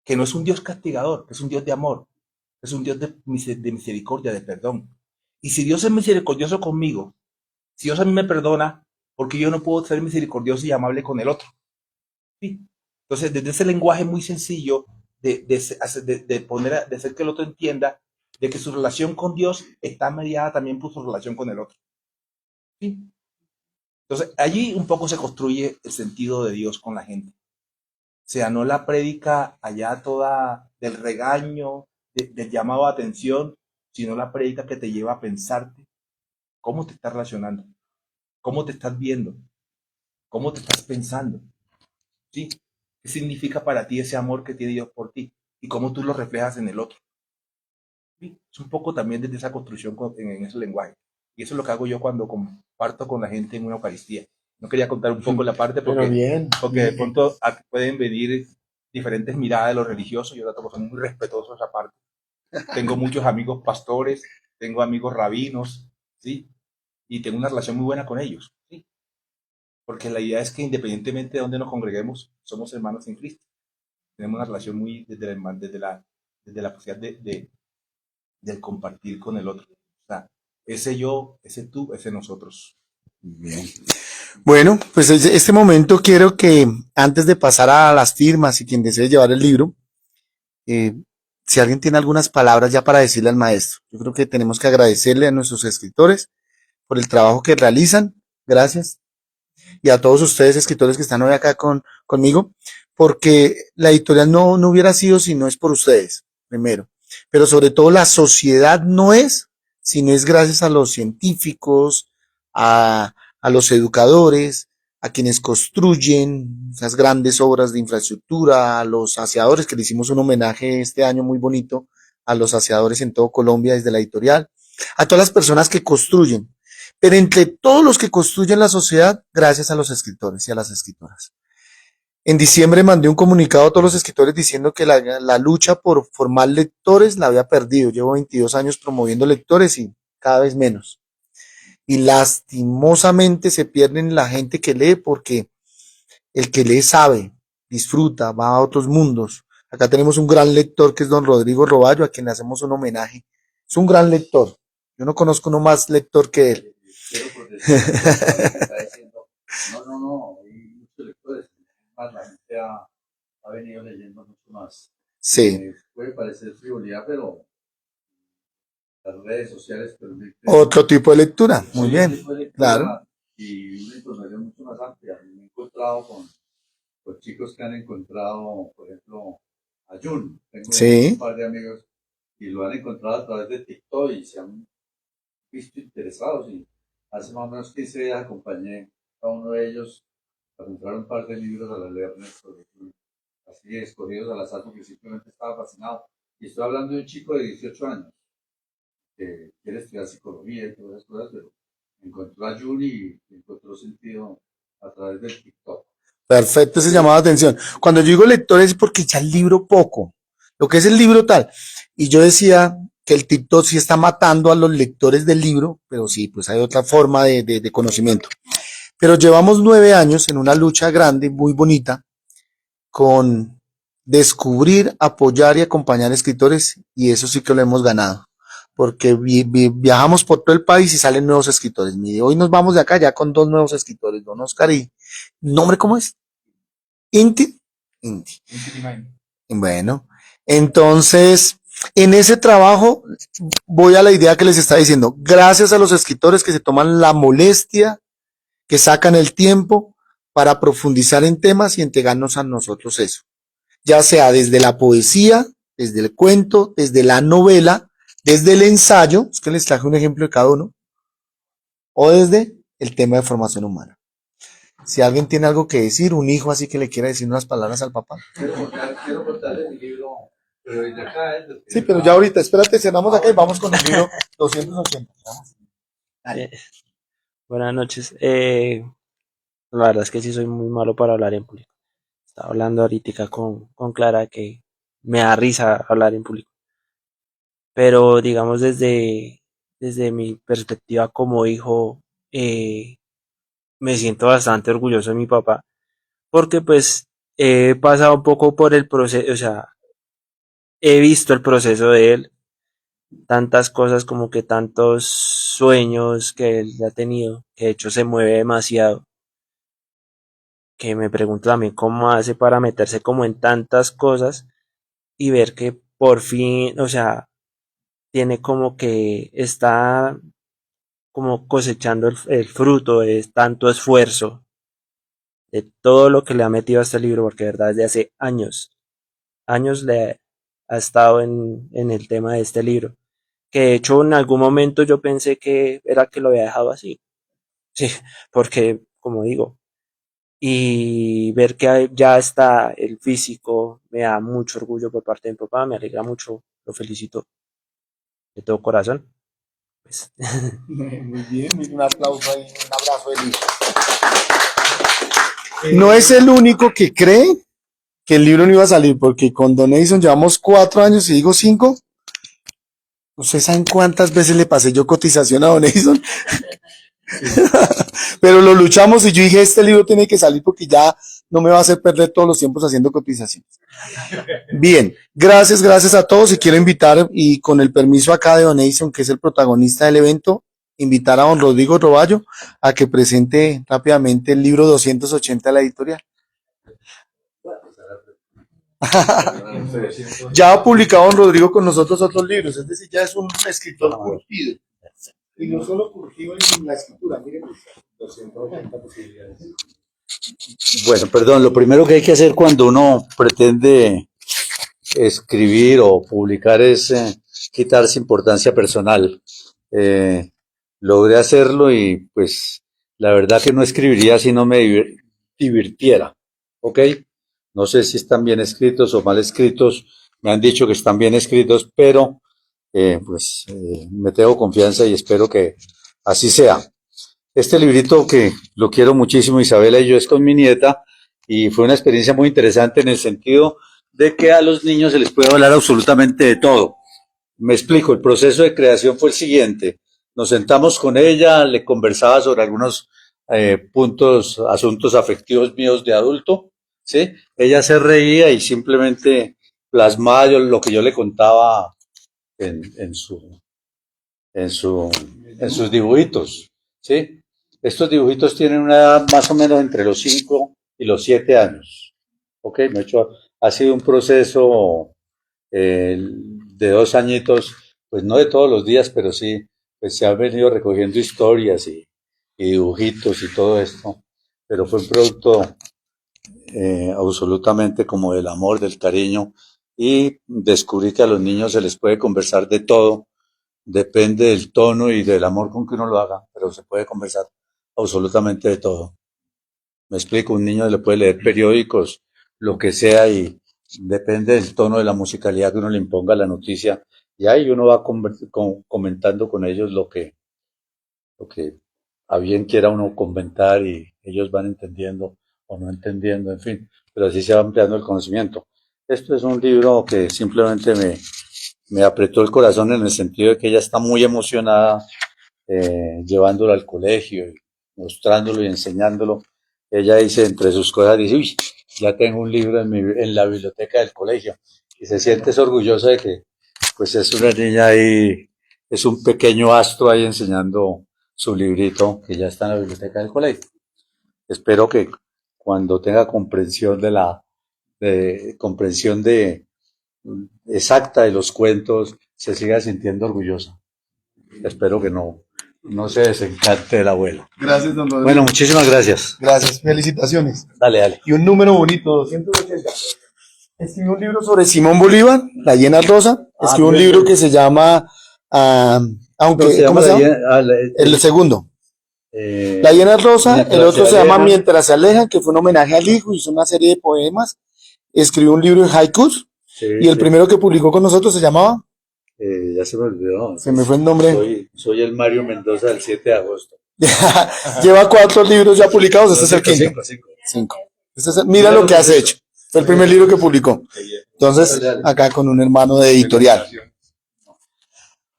que no es un Dios castigador, que es un Dios de amor, es un Dios de misericordia, de perdón. Y si Dios es misericordioso conmigo, si Dios a mí me perdona, porque yo no puedo ser misericordioso y amable con el otro. Sí. Entonces, desde ese lenguaje muy sencillo de hacer que el otro entienda de que su relación con Dios está mediada también por su relación con el otro. ¿Sí? Entonces, allí un poco se construye el sentido de Dios con la gente. O sea, no la prédica allá toda del regaño, del llamado a atención, sino la prédica que te lleva a pensarte cómo te estás relacionando, cómo te estás viendo, cómo te estás pensando. ¿Sí? ¿Qué significa para ti ese amor que tiene Dios por ti? Y cómo tú lo reflejas en el otro. ¿Sí? Es un poco también desde esa construcción en ese lenguaje. Y eso es lo que hago yo cuando comparto con la gente en una Eucaristía. No quería contar un poco la parte Pero bien, porque de pronto pueden venir diferentes miradas de los religiosos. Yo trato de ser muy respetuoso de esa parte. Tengo muchos amigos pastores, tengo amigos rabinos, ¿sí? Y tengo una relación muy buena con ellos, ¿sí? Porque la idea es que independientemente de dónde nos congreguemos, somos hermanos en Cristo. Tenemos una relación muy desde la posibilidad del compartir con el otro. O sea, ese yo, ese tú, ese nosotros. bien. Bueno, pues este momento quiero que antes de pasar a las firmas y quien desee llevar el libro, eh, si alguien tiene algunas palabras ya para decirle al maestro. Yo creo que tenemos que agradecerle a nuestros escritores por el trabajo que realizan. Gracias. Y a todos ustedes, escritores que están hoy acá conmigo, porque la editorial no hubiera sido si no es por ustedes, primero. Pero sobre todo la sociedad no es, si no es gracias a los científicos, a los educadores, a quienes construyen esas grandes obras de infraestructura, a los aseadores, que le hicimos un homenaje este año muy bonito a los aseadores en todo Colombia desde la editorial, a todas las personas que construyen, pero entre todos los que construyen la sociedad, gracias a los escritores y a las escritoras. En diciembre mandé un comunicado a todos los escritores diciendo que la lucha por formar lectores la había perdido. Llevo 22 años promoviendo lectores y cada vez menos. Y lastimosamente se pierden la gente que lee porque el que lee sabe, disfruta, va a otros mundos. Acá tenemos un gran lector que es don Rodrigo Roballo, a quien le hacemos un homenaje. Es un gran lector. Yo no conozco uno más lector que él. Quiero protestar lo que está diciendo. No, hay muchos lectores. Más la gente ha venido leyendo mucho más. Sí. Puede parecer frivolidad, pero las redes sociales permiten Otro tipo de lectura. Muy bien. tipo de lectura Claro. y una información mucho más amplia. Me he encontrado con chicos que han encontrado, por ejemplo, a Jun. Tengo Sí. un par de amigos y lo han encontrado a través de TikTok y se han visto interesados. Y hace más o menos 15 días acompañé a uno de ellos a comprar un par de libros a la Lerner, así escogidos al azar porque simplemente estaba fascinado. Y estoy hablando de un chico de 18 años que quiere estudiar psicología y todas esas cosas, pero encontró a Yuri y encontró sentido a través del TikTok. Perfecto, ese llamado de atención. Cuando yo digo lectores es porque ya el libro poco, lo que es el libro tal. Y yo decía que el TikTok sí está matando a los lectores del libro, pero sí, pues hay otra forma de conocimiento. Pero llevamos 9 años en una lucha grande, muy bonita, con descubrir, apoyar y acompañar escritores, y eso sí que lo hemos ganado. Porque viajamos por todo el país y salen nuevos escritores. Mire, hoy nos vamos de acá ya con 2 nuevos escritores, don Oscar y, ¿nombre cómo es? Inti. Inti. Bueno, entonces, en ese trabajo voy a la idea que les está diciendo. Gracias a los escritores que se toman la molestia, que sacan el tiempo para profundizar en temas y entregarnos a nosotros eso. Ya sea desde la poesía, desde el cuento, desde la novela, desde el ensayo, es que les traje un ejemplo de cada uno, o desde el tema de formación humana. Si alguien tiene algo que decir, un hijo así que le quiera decir unas palabras al papá. Quiero contarles mi libro, pero desde acá es... Sí, pero ya ahorita, espérate, cerramos acá y vamos con el libro 280. Buenas noches. La verdad es que sí soy muy malo para hablar en público. Estaba hablando ahorita con Clara que me da risa hablar en público. Pero digamos desde mi perspectiva como hijo, me siento bastante orgulloso de mi papá. Porque pues he pasado un poco por el proceso, o sea, he visto el proceso de él, tantas cosas como que tantos sueños que él ha tenido, que de hecho se mueve demasiado, que me pregunto también cómo hace para meterse como en tantas cosas y ver que por fin, o sea, tiene como que está como cosechando el fruto de tanto esfuerzo, de todo lo que le ha metido a este libro, porque de verdad desde hace años le ha estado en el tema de este libro, que de hecho en algún momento yo pensé que era que lo había dejado así, sí, porque como digo, y ver que ya está el físico me da mucho orgullo por parte de mi papá, me alegra mucho, lo felicito de todo corazón. Pues. Muy bien, un aplauso ahí, un abrazo del hijo. No es el único que cree que el libro no iba a salir, porque con Don Edison llevamos 4 años y digo 5. ¿Ustedes saben cuántas veces le pasé yo cotización a Don Edison? Pero lo luchamos y yo dije, este libro tiene que salir porque ya no me va a hacer perder todos los tiempos haciendo cotizaciones. Bien, gracias a todos y quiero invitar, y con el permiso acá de Don Edison, que es el protagonista del evento, invitar a don Rodrigo Roballo a que presente rápidamente el libro 280 de la editorial. Ya ha publicado don Rodrigo con nosotros otros libros, es decir, ya es un escritor curtido. Y no solo curtido en la escritura, miren, 280 posibilidades. Bueno, perdón, lo primero que hay que hacer cuando uno pretende escribir o publicar es quitarse importancia personal. Logré hacerlo y pues la verdad que no escribiría si no me divirtiera, ¿ok? No sé si están bien escritos o mal escritos, me han dicho que están bien escritos, pero me tengo confianza y espero que así sea. Este librito que lo quiero muchísimo, Isabela y yo, es con mi nieta y fue una experiencia muy interesante en el sentido de que a los niños se les puede hablar absolutamente de todo. Me explico, el proceso de creación fue el siguiente. Nos sentamos con ella, le conversaba sobre algunos asuntos afectivos míos de adulto, ¿sí? Ella se reía y simplemente plasmaba lo que yo le contaba en sus dibujitos, ¿sí? Estos dibujitos tienen una edad más o menos entre los 5 y los 7 años, ¿ok? Ha sido un proceso de 2 añitos, pues no de todos los días, pero sí, pues se han venido recogiendo historias y dibujitos y todo esto, pero fue un producto absolutamente como del amor, del cariño, y descubrí que a los niños se les puede conversar de todo, depende del tono y del amor con que uno lo haga, pero se puede conversar absolutamente de todo. Me explico, un niño le puede leer periódicos, lo que sea, y depende del tono de la musicalidad que uno le imponga a la noticia, y ahí uno va comentando con ellos lo que a bien quiera uno comentar y ellos van entendiendo o no entendiendo, en fin, pero así se va ampliando el conocimiento. Esto es un libro que simplemente me apretó el corazón en el sentido de que ella está muy emocionada llevándolo al colegio, y mostrándolo y enseñándolo. Ella dice, entre sus cosas, dice, uy, ya tengo un libro en la biblioteca del colegio. Y se siente orgullosa de que, pues, es una niña ahí, es un pequeño astro ahí enseñando su librito que ya está en la biblioteca del colegio. Espero que cuando tenga comprensión comprensión exacta de los cuentos, se siga sintiendo orgullosa. Espero que no se desencante el abuelo. Gracias, don Rodrigo. Bueno, muchísimas gracias. Gracias, felicitaciones. Dale, dale. Y un número bonito, 280. Escribió un libro sobre Simón Bolívar, La Hiena Rosa. Escribió un bien, libro bien. que se llama, aunque, ¿cómo se llama? El segundo. La Hiena Rosa, Mientras el otro se se llama alejan. Mientras se alejan, que fue un homenaje al hijo, hizo una serie de poemas. Escribió un libro en haikus, Sí, y el sí. primero que publicó con nosotros se llamaba, Ya se me olvidó. se me fue el nombre. Soy el Mario Mendoza del 7 de agosto. Lleva 4 libros ya publicados, este es el quinto. Cinco. 5. Mira lo que has hecho. Fue el primer libro que publicó. Entonces, acá con un hermano de editorial.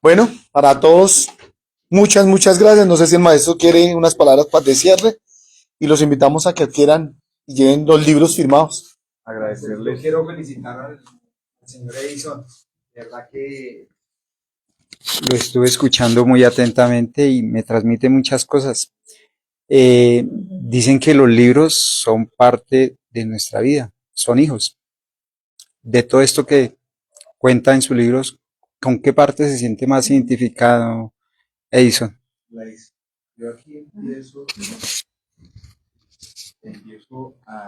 Bueno, para todos, muchas gracias. No sé si el maestro quiere unas palabras de cierre y los invitamos a que adquieran y lleven los libros firmados. Agradecerles. Quiero felicitar al señor Edison, de verdad que lo estuve escuchando muy atentamente y me transmite muchas cosas. Dicen que los libros son parte de nuestra vida, son hijos. De todo esto que cuenta en sus libros, ¿con qué parte se siente más identificado, Edison? Yo aquí empiezo a...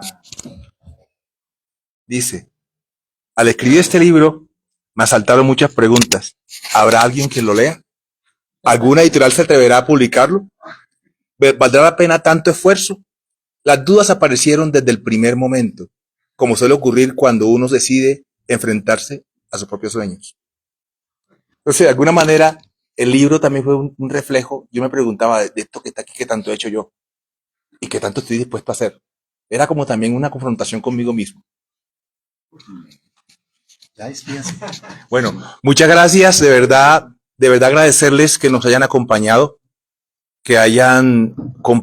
Dice, al escribir este libro me asaltaron muchas preguntas. ¿Habrá alguien que lo lea? ¿Alguna editorial se atreverá a publicarlo? ¿Valdrá la pena tanto esfuerzo? Las dudas aparecieron desde el primer momento, como suele ocurrir cuando uno decide enfrentarse a sus propios sueños. Entonces, de alguna manera, el libro también fue un reflejo. Yo me preguntaba de esto que está aquí, ¿qué tanto he hecho yo? ¿Y qué tanto estoy dispuesto a hacer? Era como también una confrontación conmigo mismo. Ya despídense. Bueno, muchas gracias, de verdad agradecerles que nos hayan acompañado, que hayan compartido.